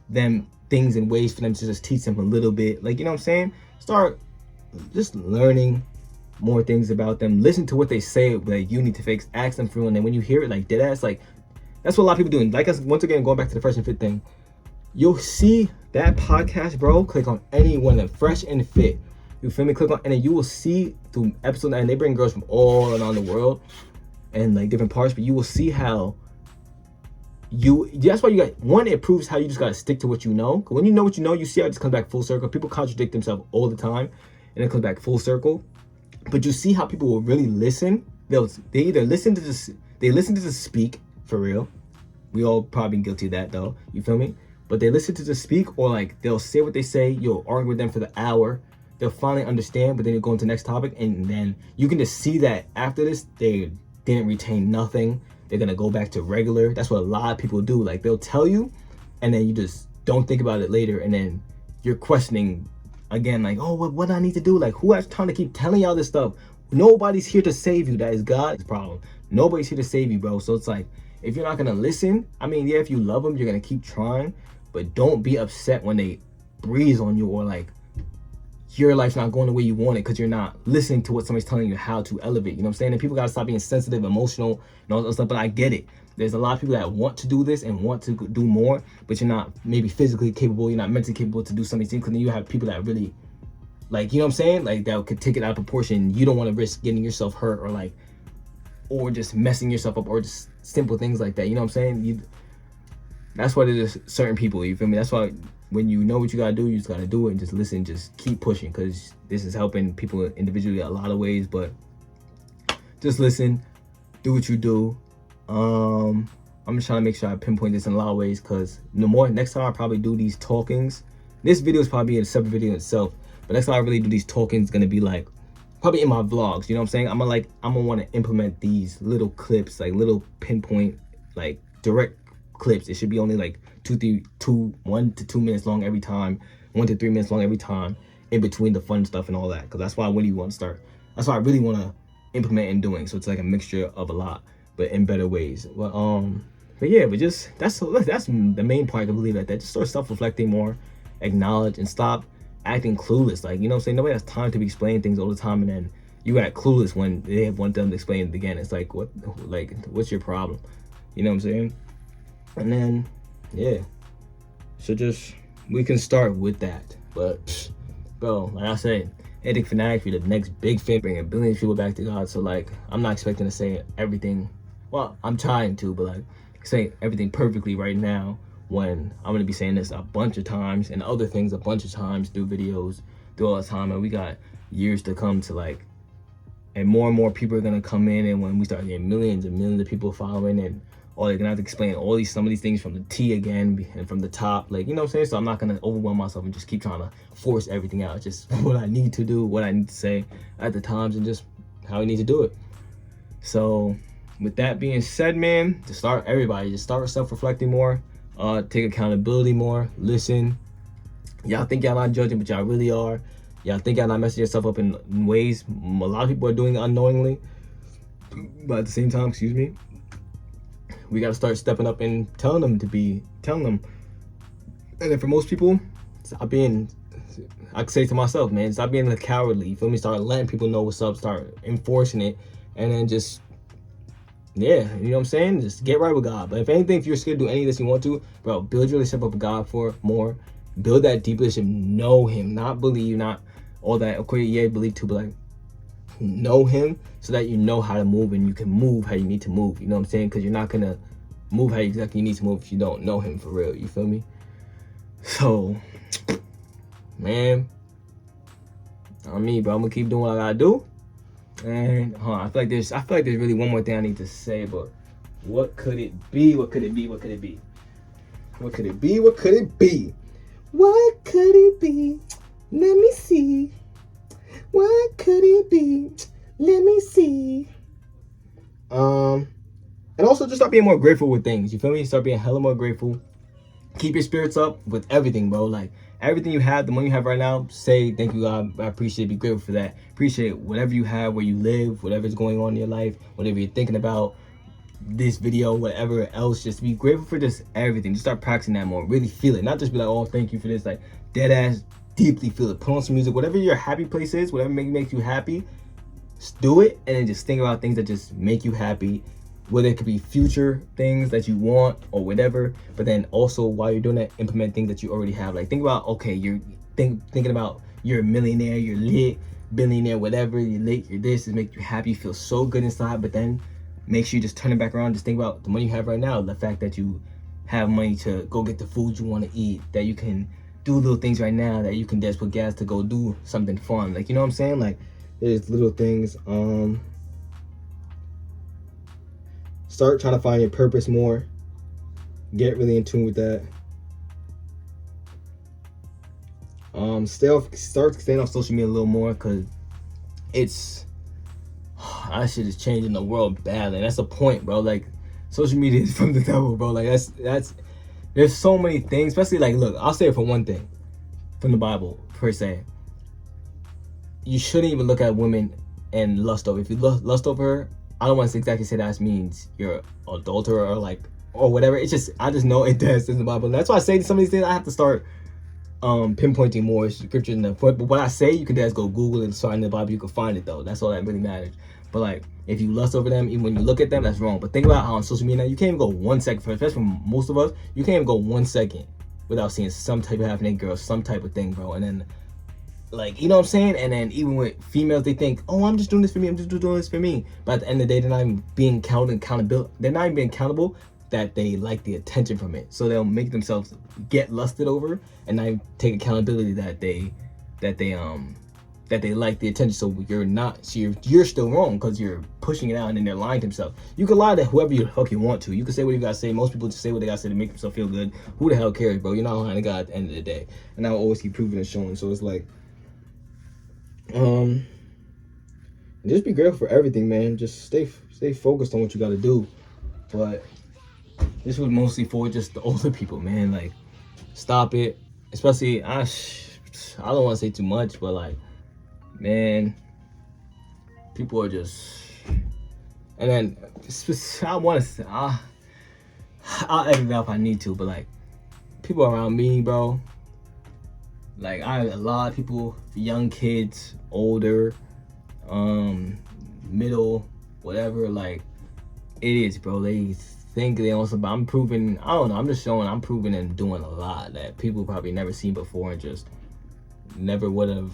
them things and ways for them to just teach them a little bit. Like, you know what I'm saying? Start just learning more things about them. Listen to what they say that you need to fix. Ask them for real, and then when you hear it, like dead ass, like. That's what a lot of people doing. Like, us, once again, going back to the Fresh and Fit thing, you'll see that podcast, bro. Click on any one of them, Fresh and Fit. You feel me? Click on, and then you will see through episode 9, they bring girls from all around the world and like different parts, but you will see how that's why you got, one, it proves how you just got to stick to what you know. Because when you know what you know, you see how it just comes back full circle. People contradict themselves all the time, and it comes back full circle. But you see how people will really listen. They either listen to this, they listen to just speak. For real, we all probably guilty of that though, you feel me? But they listen to the speak, or like they'll say what they say, you'll argue with them for the hour, they'll finally understand, but then you go into the next topic, and then you can just see that after this they didn't retain nothing. They're gonna go back to regular. That's what a lot of people do. Like, they'll tell you and then you just don't think about it later, and then you're questioning again, like, oh, what do I need to do? Like, who has time to keep telling y'all this stuff? Nobody's here to save you. That is God's problem. Nobody's here to save you, bro. So it's like, if you're not gonna listen, I mean, yeah, if you love them, you're gonna keep trying, but don't be upset when they breeze on you, or like your life's not going the way you want it because you're not listening to what somebody's telling you how to elevate. You know what I'm saying? And people gotta stop being sensitive, emotional, and all that stuff. But I get it. There's a lot of people that want to do this and want to do more, but you're not maybe physically capable, you're not mentally capable to do some of these things, because then you have people that really, like, you know what I'm saying? Like, that could take it out of proportion. You don't want to risk getting yourself hurt, or like, or just messing yourself up, or just simple things like that. You know what I'm saying? That's what it is, certain people, you feel me? That's why when you know what you gotta do, you just gotta do it and just listen, just keep pushing, because this is helping people individually a lot of ways. But just listen, do what you do. I'm just trying to make sure I pinpoint this in a lot of ways, because next time I probably do these talkings, this video is probably a separate video in itself, but next time I really do these talkings, it's gonna be like probably in my vlogs. You know what I'm saying? I'm gonna want to implement these little clips, like little pinpoint, like direct clips. It should be only like 1 to 2 minutes long every time, 1 to 3 minutes long every time, in between the fun stuff and all that, because that's why I really want to start. That's why I really want to implement and doing. So it's like a mixture of a lot, but in better ways. But yeah, but just that's the main part. I believe that just start self-reflecting more, acknowledge, and stop acting clueless. Like, you know what I'm saying? Nobody has time to be explaining things all the time, and then you act clueless when they want them to explain it again. It's like, what's your problem? You know what I'm saying? And then, yeah. So we can start with that. But, bro, like I said, Ethic Fanatic for the next big thing, bringing billions of people back to God. So, like, I'm not expecting to say everything. Well, I'm trying to, but, like, say everything perfectly right now, when I'm going to be saying this a bunch of times and other things a bunch of times through videos, through all the time. And we got years to come to, like, and more people are going to come in. And when we start getting millions and millions of people following, and or they're gonna have to explain some of these things from the T again and from the top, like, you know what I'm saying? So I'm not gonna overwhelm myself and just keep trying to force everything out. It's just what I need to do, what I need to say at the times, and just how I need to do it. So with that being said, man, just start self-reflecting more, take accountability more, listen. Y'all think y'all not judging, but y'all really are. Y'all think y'all not messing yourself up in ways a lot of people are doing unknowingly, but at the same time, excuse me, we got to start stepping up and telling them. And then for most people, stop being, I could say to myself, man, stop being a cowardly, you feel me? Start letting people know what's up, start enforcing it, and then just, yeah, you know what I'm saying? Just get right with God. But if anything, if you're scared to do any of this, you want to, bro, build your relationship up with God for more. Build that deep relationship, know Him, not believe, not all that, okay, yeah, believe too, but like, know Him, so that you know how to move, and you can move how you need to move. You know what I'm saying? Because you're not gonna move how exactly you need to move if you don't know Him for real. You feel me? So, man, on me, bro, I'm gonna keep doing what I gotta do. And I feel like there's really one more thing I need to say, but what could it be? What could it be? What could it be? What could it be? What could it be? What could it be? Let me see. What could it be? Let me see. And also just start being more grateful with things. You feel me? Start being hella more grateful. Keep your spirits up with everything, bro. Like, everything you have, the money you have right now, say thank you, God. I appreciate it. Be grateful for that. Appreciate whatever you have, where you live, whatever's going on in your life, whatever you're thinking about, this video, whatever else. Just be grateful for just everything. Just start practicing that more. Really feel it. Not just be like, oh, thank you for this. Like, dead ass, deeply feel it. Put on some music. Whatever your happy place is, whatever makes you happy, just do it. And then just think about things that just make you happy. Whether it could be future things that you want or whatever, but then also while you're doing that, implement things that you already have. Like, think about, okay, you're thinking about you're a millionaire, you're lit, billionaire, whatever, you're lit, you're this, it makes you happy, you feel so good inside, but then make sure you just turn it back around. Just think about the money you have right now, the fact that you have money to go get the food you want to eat, that you can do little things right now, that you can just put gas to go do something fun. Like, you know what I'm saying? Like, there's little things. Start trying to find your purpose more. Get really in tune with that. Start staying on social media a little more, because it's that shit is changing the world badly. And that's the point, bro. Like, social media is from the devil, bro. Like, that's there's so many things, especially, like, look, I'll say it for one thing from the Bible per se. You shouldn't even look at women and lust over. If you lust over her, I don't want to exactly say that means you're adulterer or like or whatever. It's just, I just know it does in the Bible. That's why I say some of these things I have to start pinpointing more scriptures in the foot. But what I say, you can just go Google and start in the Bible. You can find it though. That's all that really matters. But like, if you lust over them, even when you look at them, that's wrong. But think about how on social media now, you can't even go 1 second, especially from most of us, you can't even go 1 second without seeing some type of half-naked girl, some type of thing, bro. And then, like, you know what I'm saying? And then even with females, they think, oh, I'm just doing this for me. I'm just doing this for me. But at the end of the day, they're not even being accountable. They're not even being accountable that they like the attention from it. So they'll make themselves get lusted over and not even take accountability that they like the attention. So you're still wrong because you're pushing it out and then they're lying to themselves. You can lie to whoever you fuck you want to. You can say what you gotta say. Most people just say what they gotta say to make themselves feel good. Who the hell cares, bro? You're not lying to God at the end of the day. And I'll always keep proving and showing. So it's like, just be grateful for everything, man. Just stay focused on what you gotta do. But this was mostly for just the older people, man. Like, stop it. Especially, I don't want to say too much, but like, man, people are just, and then I want to say, I'll edit it out if I need to, but like, people around me, bro, like, I have a lot of people, young kids, older, middle, whatever, like, it is, bro. They think they also, but I'm proving, I don't know, I'm just showing, I'm proving and doing a lot that people probably never seen before and just never would have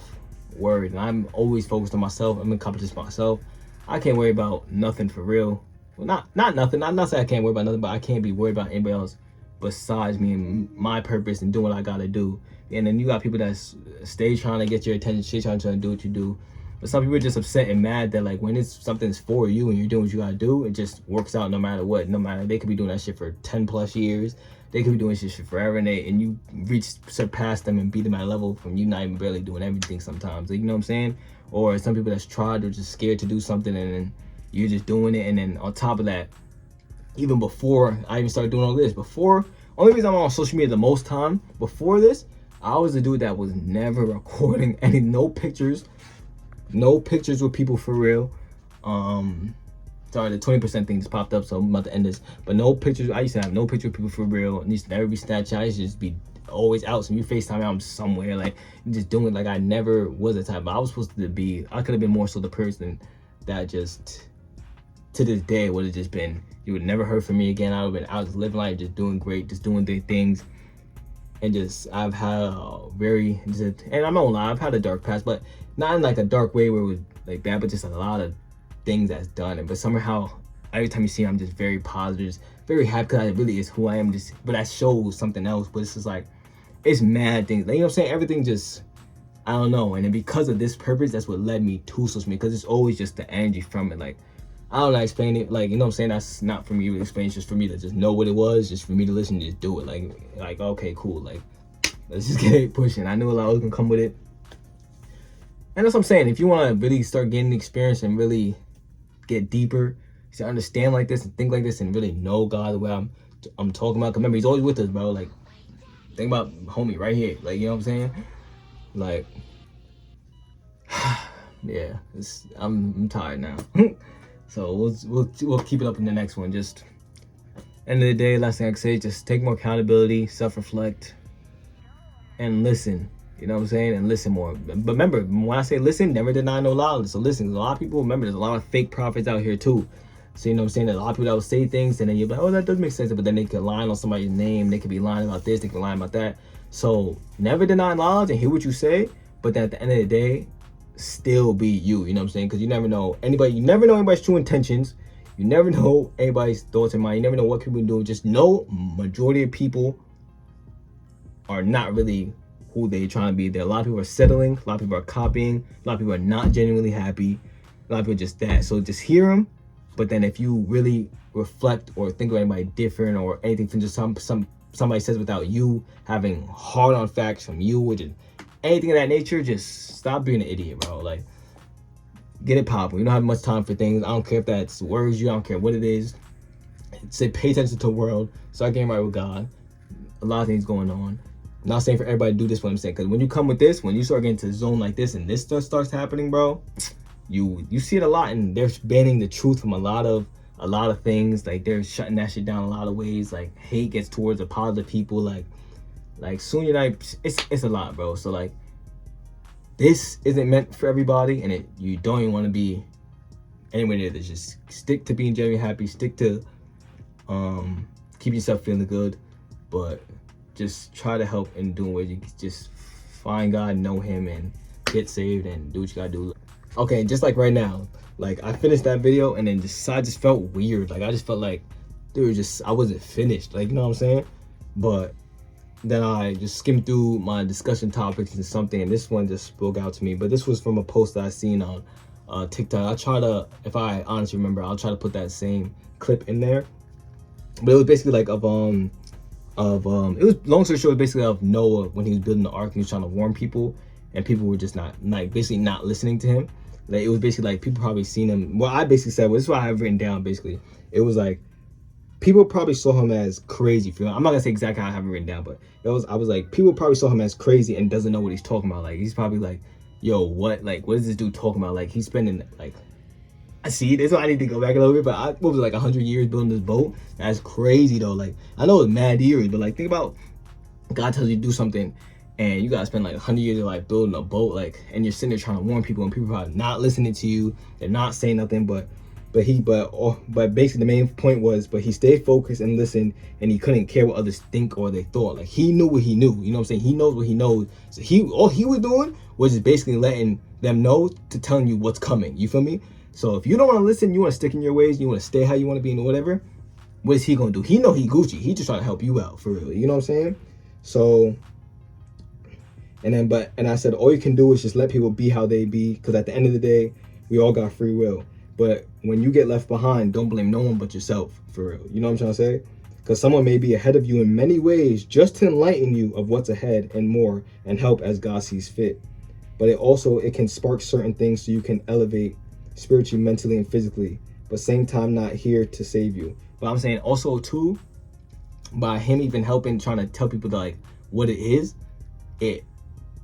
worried. And I'm always focused on myself. I'm accomplished myself. I can't worry about nothing for real. Well, not nothing. Not saying I can't worry about nothing, but I can't be worried about anybody else besides me and my purpose and doing what I gotta do. And then you got people that stay trying to get your attention, stay trying to do what you do. But some people are just upset and mad that, like, when it's something's for you and you're doing what you gotta do, it just works out no matter what. No matter, they could be doing that shit for 10 plus years. They could be doing shit forever, and you surpass them and beat them at a level from you not even barely doing everything sometimes. Like, you know what I'm saying? Or some people that's tried or just scared to do something, and then you're just doing it. And then on top of that, even before I even started doing all this, only reason I'm on social media the most time, before this, I was the dude that was never recording no pictures with people for real. Sorry, the 20% thing just popped up, so I'm about to end this. But no pictures. I used to have no picture of people for real. It used to never be Snapchat. I used to just be always out. So you FaceTime, I'm somewhere, like, just doing it like I never was the type. But I was supposed to be, I could have been more so the person that just, to this day, would have just been, you would never heard from me again. I would have been out just living life, just doing great, just doing the things. And just, I've had a very, and I'm not gonna lie, I've had a dark past, but not in like a dark way where it was like bad, but just a lot of things that's done. But somehow every time you see me, I'm just very positive, very happy, because it really is who I am. Just, but that shows something else. But it's just like, it's mad things, like, you know what I'm saying? Everything just, I don't know. And then because of this purpose, that's what led me to social media, because it's always just the energy from it. Like, I don't know how to explain it. Like, you know what I'm saying? That's not for me to explain. It's just for me to just know what it was, just for me to listen and just do it. Like okay, cool. Like, let's just get it pushing. I knew a lot was gonna come with it. And that's what I'm saying. If you want to really start getting the experience and really get deeper, to understand like this and think like this and really know God the way I'm talking about. Cause remember, he's always with us, bro. Like, think about homie right here. Like, you know what I'm saying? Like, yeah, I'm tired now. So we'll keep it up in the next one. Just end of the day, last thing I can say, just take more accountability, self-reflect, and listen. You know what I'm saying? And listen more. But remember, when I say listen, never deny no lie. So listen, a lot of people, remember, there's a lot of fake prophets out here too. So, you know what I'm saying? There's a lot of people that will say things and then you're like, oh, that does make sense. But then they could lie on somebody's name. They could be lying about this. They could be lying about that. So never deny knowledge and hear what you say. But then at the end of the day, still be you. You know what I'm saying? Because you never know anybody's true intentions. You never know anybody's thoughts in mind. You never know what people do. Just know majority of people are not really who they're trying to be. There, a lot of people are settling, a lot of people are copying, a lot of people are not genuinely happy, a lot of people are just that. So just hear them, but then if you really reflect or think of anybody different or anything from just somebody says without you having hard on facts from you, which is anything of that nature, just stop being an idiot, bro. Like, get it popping. You don't have much time for things. I don't care if that's words, I don't care what it is. Say pay attention to the world, start getting right with God. A lot of things going on. I'm not saying for everybody to do this, what I'm saying, because when you come with this, when you start getting to the zone like this and this stuff starts happening, bro, you see it a lot, and they're banning the truth from a lot of a lot of things. Like they're shutting that shit down a lot of ways. Like hate gets towards the positive people. Like soon you're not. It's a lot, bro. So like this isn't meant for everybody, and you don't even want to be anywhere near this. Just stick to being genuinely happy. Stick to keep yourself feeling good, but just try to help in doing what you just find God, know Him, and get saved and do what you gotta do. Okay, just like right now, like I finished that video and then I just felt weird. Like I just felt like, dude, I wasn't finished. Like, you know what I'm saying? But then I just skimmed through my discussion topics and something, and this one just spoke out to me. But this was from a post that I seen on TikTok. I'll try to, if I honestly remember, I'll try to put that same clip in there. But it was basically like it was, long story short, basically of Noah when he was building the ark and he was trying to warn people, and people were just not, like, basically not listening to him. Like it was basically like people probably seen him. What I basically said, this is what I have written down. Basically, it was like people probably saw him as crazy. I'm not gonna say exactly how I have it written down, but I was like, people probably saw him as crazy and doesn't know what he's talking about. Like he's probably like, yo, what is this dude talking about? Like he's spending, like, I see, this is why I need to go back a little bit, but what was it, like 100 years building this boat? That's crazy though. Like I know it's mad eerie, but like think about, God tells you to do something and you gotta spend like 100 years of like building a boat, like, and you're sitting there trying to warn people and people are probably not listening to you. They're not saying nothing, but basically the main point was, but he stayed focused and listened, and he couldn't care what others think or they thought. Like he knew what he knew, you know what I'm saying? He knows what he knows. So all he was doing was just basically letting them know, to telling you what's coming. You feel me? So if you don't want to listen, you want to stick in your ways, you want to stay how you want to be and whatever, what is he gonna do? He know he Gucci. He just trying to help you out for real. You know what I'm saying? So, and I said, all you can do is just let people be how they be, because at the end of the day, we all got free will. But when you get left behind, don't blame no one but yourself, for real. You know what I'm trying to say? Because someone may be ahead of you in many ways just to enlighten you of what's ahead and more, and help as God sees fit. But it can spark certain things so you can elevate spiritually, mentally, and physically, but same time not here to save you. But I'm saying also too, by him even helping, trying to tell people that, like, what it is, it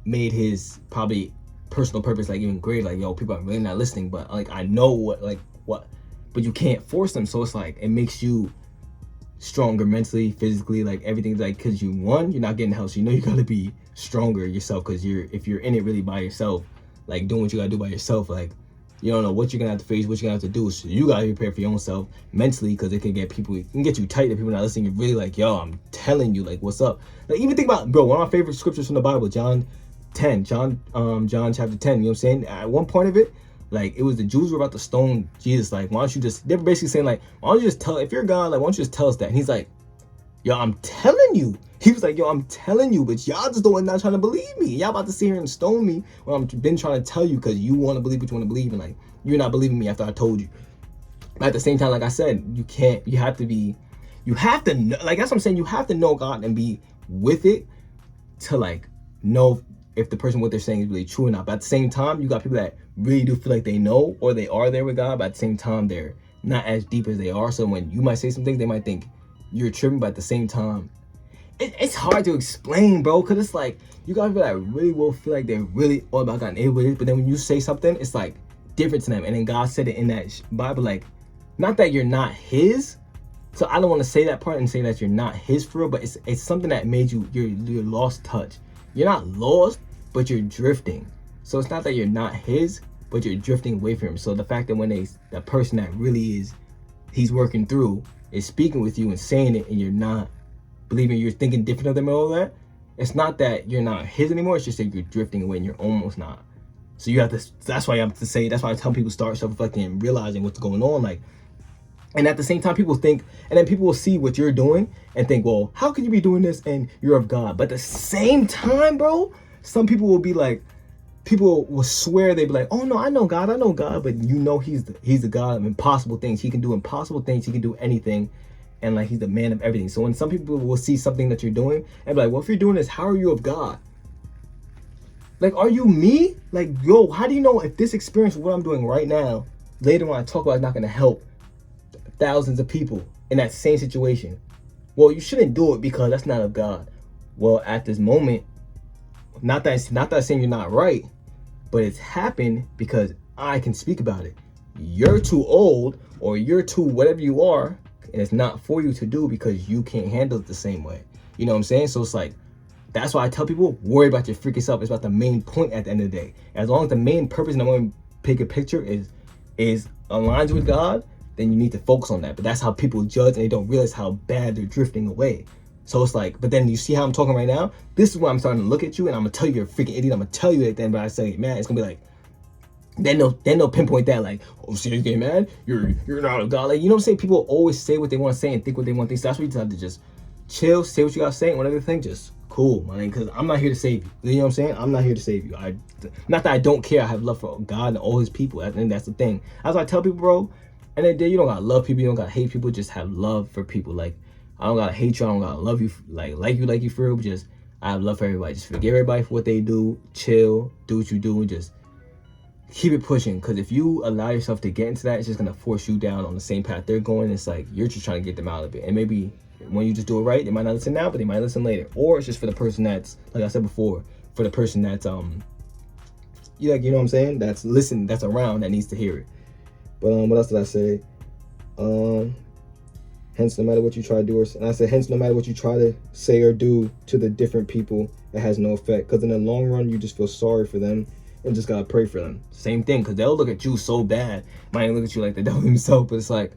made his probably personal purpose like even greater. Like, yo, people are really not listening, but like I know what, but you can't force them. So it's like it makes you stronger mentally, physically, like everything's like, because you're not getting help, so you know you gotta be stronger yourself, because if you're in it really by yourself, like doing what you gotta do by yourself, like you don't know what you're gonna have to face, what you're gonna have to do. So you gotta prepare for your own self mentally, because it can get you tight if people not listening. You're really like, yo, I'm telling you, like, what's up? Like, even think about, bro, one of my favorite scriptures from the Bible, John chapter 10, you know what I'm saying? At one point of it, like, it was the Jews were about to stone Jesus. Like, why don't you just, they were basically saying, like, why don't you just tell, if you're God, like, why don't you just tell us that? And he's like, yo, I'm telling you. He was like, yo, I'm telling you, but y'all just not trying to believe me. Y'all about to sit here and stone me when I've been trying to tell you, because you want to believe what you want to believe, and like, you're not believing me after I told you. But at the same time, like I said, you have to know, like, that's what I'm saying, you have to know God and be with it to, like, know if the person, what they're saying is really true or not. But at the same time, you got people that really do feel like they know, or they are there with God, but at the same time, they're not as deep as they are. So when you might say some things, they might think you're tripping, but at the same time, it's hard to explain, bro, because it's like, you got people that really will feel like they're really all about God and able, but then when you say something, it's like different to them. And then God said it in that Bible, like, not that you're not his, so I don't want to say that part and say that you're not his for real, but it's something that made you're lost touch. You're not lost, but you're drifting. So it's not that you're not his, but you're drifting away from him. So the fact that when the person that really is, he's working through, is speaking with you and saying it, and you're not believing, you're thinking different of them and all that, it's not that you're not his anymore, it's just that you're drifting away and you're almost not. So you have to, that's why I tell people start self-reflecting and realizing what's going on, like, and at the same time, people think, and then people will see what you're doing and think, well, how can you be doing this and you're of God? But at the same time, bro, some people will be like, people will swear, they be like, oh no, I know God, but you know he's the God of impossible things. He can do impossible things, he can do anything, and like he's the man of everything. So when some people will see something that you're doing and be like, well, if you're doing this, how are you of God? Like, are you me? Like, yo, how do you know if this experience, what I'm doing right now, later when I talk about, is not gonna help thousands of people in that same situation? Well, you shouldn't do it because that's not of God. Well, at this moment, not that I'm saying you're not right, but it's happened because I can speak about it. you're too old or you're too whatever you are, and it's not for you to do because you can't handle it the same way. You know what I'm saying? So it's like, that's why I tell people, worry about your freaking self. It's about the main point at the end of the day. As long as the main purpose and the main bigger picture is aligns with God, then you need to focus on that. But that's how people judge, and they don't realize how bad they're drifting away. So it's like, but then you see how I'm talking right now? This is why I'm starting to look at you, and I'm gonna tell you you're a freaking idiot. I'm gonna tell you that then, but I say, man, it's gonna be like, then they'll pinpoint that, like, oh, see, you're getting mad? You're not a god. Like, you know what I'm saying? People always say what they want to say and think what they want to think. So that's why you just have to just chill, say what you gotta say, and whatever thing, just cool, man. Because I'm not here to save you. You know what I'm saying? I'm not here to save you. Not that I don't care. I have love for God and all his people. I think that's the thing. That's why I tell people, bro, and then you don't gotta love people, you don't gotta hate people, just have love for people. Like, I don't gotta hate you, I don't gotta love you, like you for real, but just, I have love for everybody. Just forgive everybody for what they do, chill, do what you do, and just keep it pushing. Because if you allow yourself to get into that, it's just gonna force you down on the same path they're going. It's like, you're just trying to get them out of it. And maybe when you just do it right, they might not listen now, but they might listen later. Or it's just for the person that's, like I said before, for the person that's, you know what I'm saying? That's around, that needs to hear it. But what else did I say? Hence, no matter what you try to do, and I said, hence, no matter what you try to say or do to the different people, it has no effect. Because in the long run, you just feel sorry for them and just gotta pray for them. Same thing, because they'll look at you so bad. Might even look at you like the devil himself, but it's like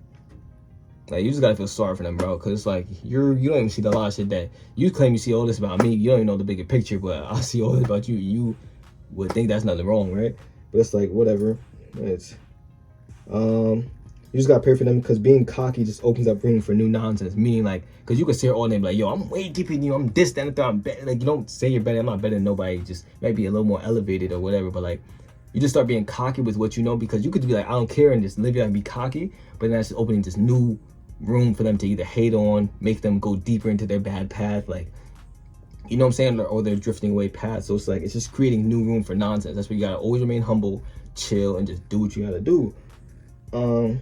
you just gotta feel sorry for them, bro. Because it's like, you don't even see the lot of shit that you claim you see all this about me. You don't even know the bigger picture, but I see all this about you. You would think that's nothing wrong, right? But it's like, whatever. It's you just gotta pray for them, because being cocky just opens up room for new nonsense. Meaning, like, because you can say all day, like, yo, I'm way deeper than you, I'm this, that, and that, I'm better. Like, you don't say you're better. I'm not better than nobody. Just maybe a little more elevated or whatever. But like, you just start being cocky with what you know, because you could be like, I don't care, and just live your life and be cocky. But then that's just opening this new room for them to either hate on, make them go deeper into their bad path, like, you know what I'm saying, or they're drifting away path. So it's like, it's just creating new room for nonsense. That's why you gotta always remain humble, chill, and just do what you gotta do. And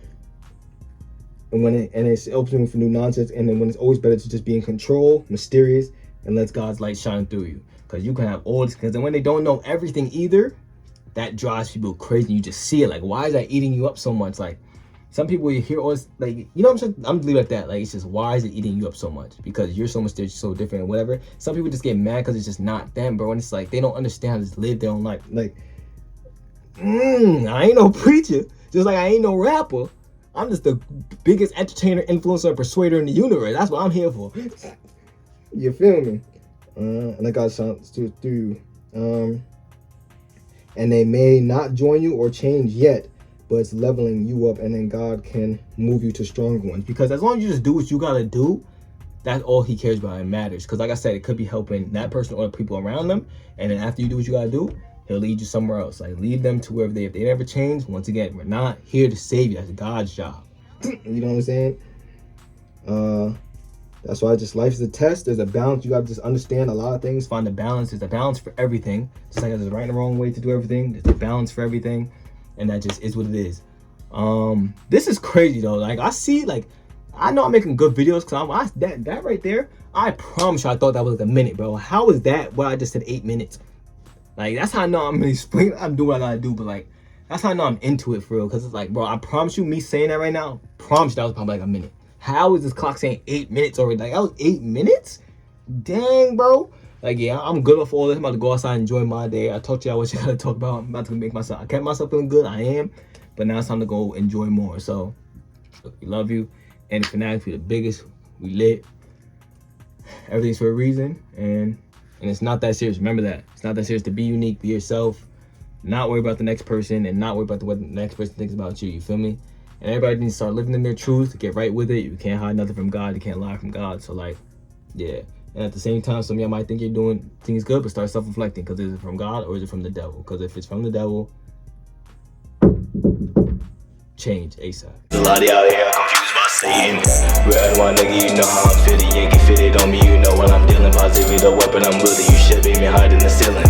it's opening for new nonsense. And then when it's always better to just be in control, mysterious, and let God's light shine through you. Because you can have all this, because then when they don't know everything either, that drives people crazy. You just see it, like, why is that eating you up so much? Like, some people, you hear all this, like, you know what I'm saying? I'm gonna leave it at that. Like, it's just, why is it eating you up so much? Because you're so mysterious, so different, and whatever. Some people just get mad because it's just not them, bro. And it's like, they don't understand how to just live their own life. Like, I ain't no preacher, just like I ain't no rapper. I'm just the biggest entertainer, influencer, and persuader in the universe. That's what I'm here for. You feel me? And I got something to do. And they may not join you or change yet, but it's leveling you up, and then God can move you to stronger ones. Because as long as you just do what you gotta do, that's all he cares about and matters. Because like I said, it could be helping that person or the people around them. And then after you do what you gotta do, he'll lead you somewhere else. Like, lead them to wherever if they never change. Once again, we're not here to save you. That's God's job. You know what I'm saying? That's why life is a test. There's a balance. You got to just understand a lot of things. Find the balance. There's a balance for everything. Just like there's a right and a wrong way to do everything. There's a balance for everything. And that just is what it is. This is crazy though. Like, I see, like, I know I'm making good videos, because that right there, I promise you, I thought that was like a minute, bro. How is that what I just said 8 minutes? Like, that's how I know I'm doing what I gotta do, but like, that's how I know I'm into it for real. Because it's like, bro, I promise you, me saying that right now, promise you that was probably like a minute. How is this clock saying 8 minutes already? Like, that was 8 minutes? Dang, bro. Like, yeah, I'm good with all this. I'm about to go outside and enjoy my day. I told you what you gotta talk about. I'm about to make myself, I kept myself feeling good. I am. But now it's time to go enjoy more. So, we love you. And the Fanatics, we the biggest. We lit. Everything's for a reason. And it's not that serious. Remember that. It's not that serious to be unique, be yourself, not worry about the next person, and not worry about what the next person thinks about you. You feel me? And everybody needs to start living in their truth, get right with it. You can't hide nothing from God. You can't lie from God. So, like, yeah. And at the same time, some of y'all might think you're doing things good, but start self-reflecting. Because is it from God or is it from the devil? Because if it's from the devil, change ASAP. A lot of y'all here confused by Satan. Real one nigga, you know how I'm fitted. Yankee fitted on me, you know when I'm dealing. Positivity, the weapon I'm wielding. You should be me hiding the ceiling.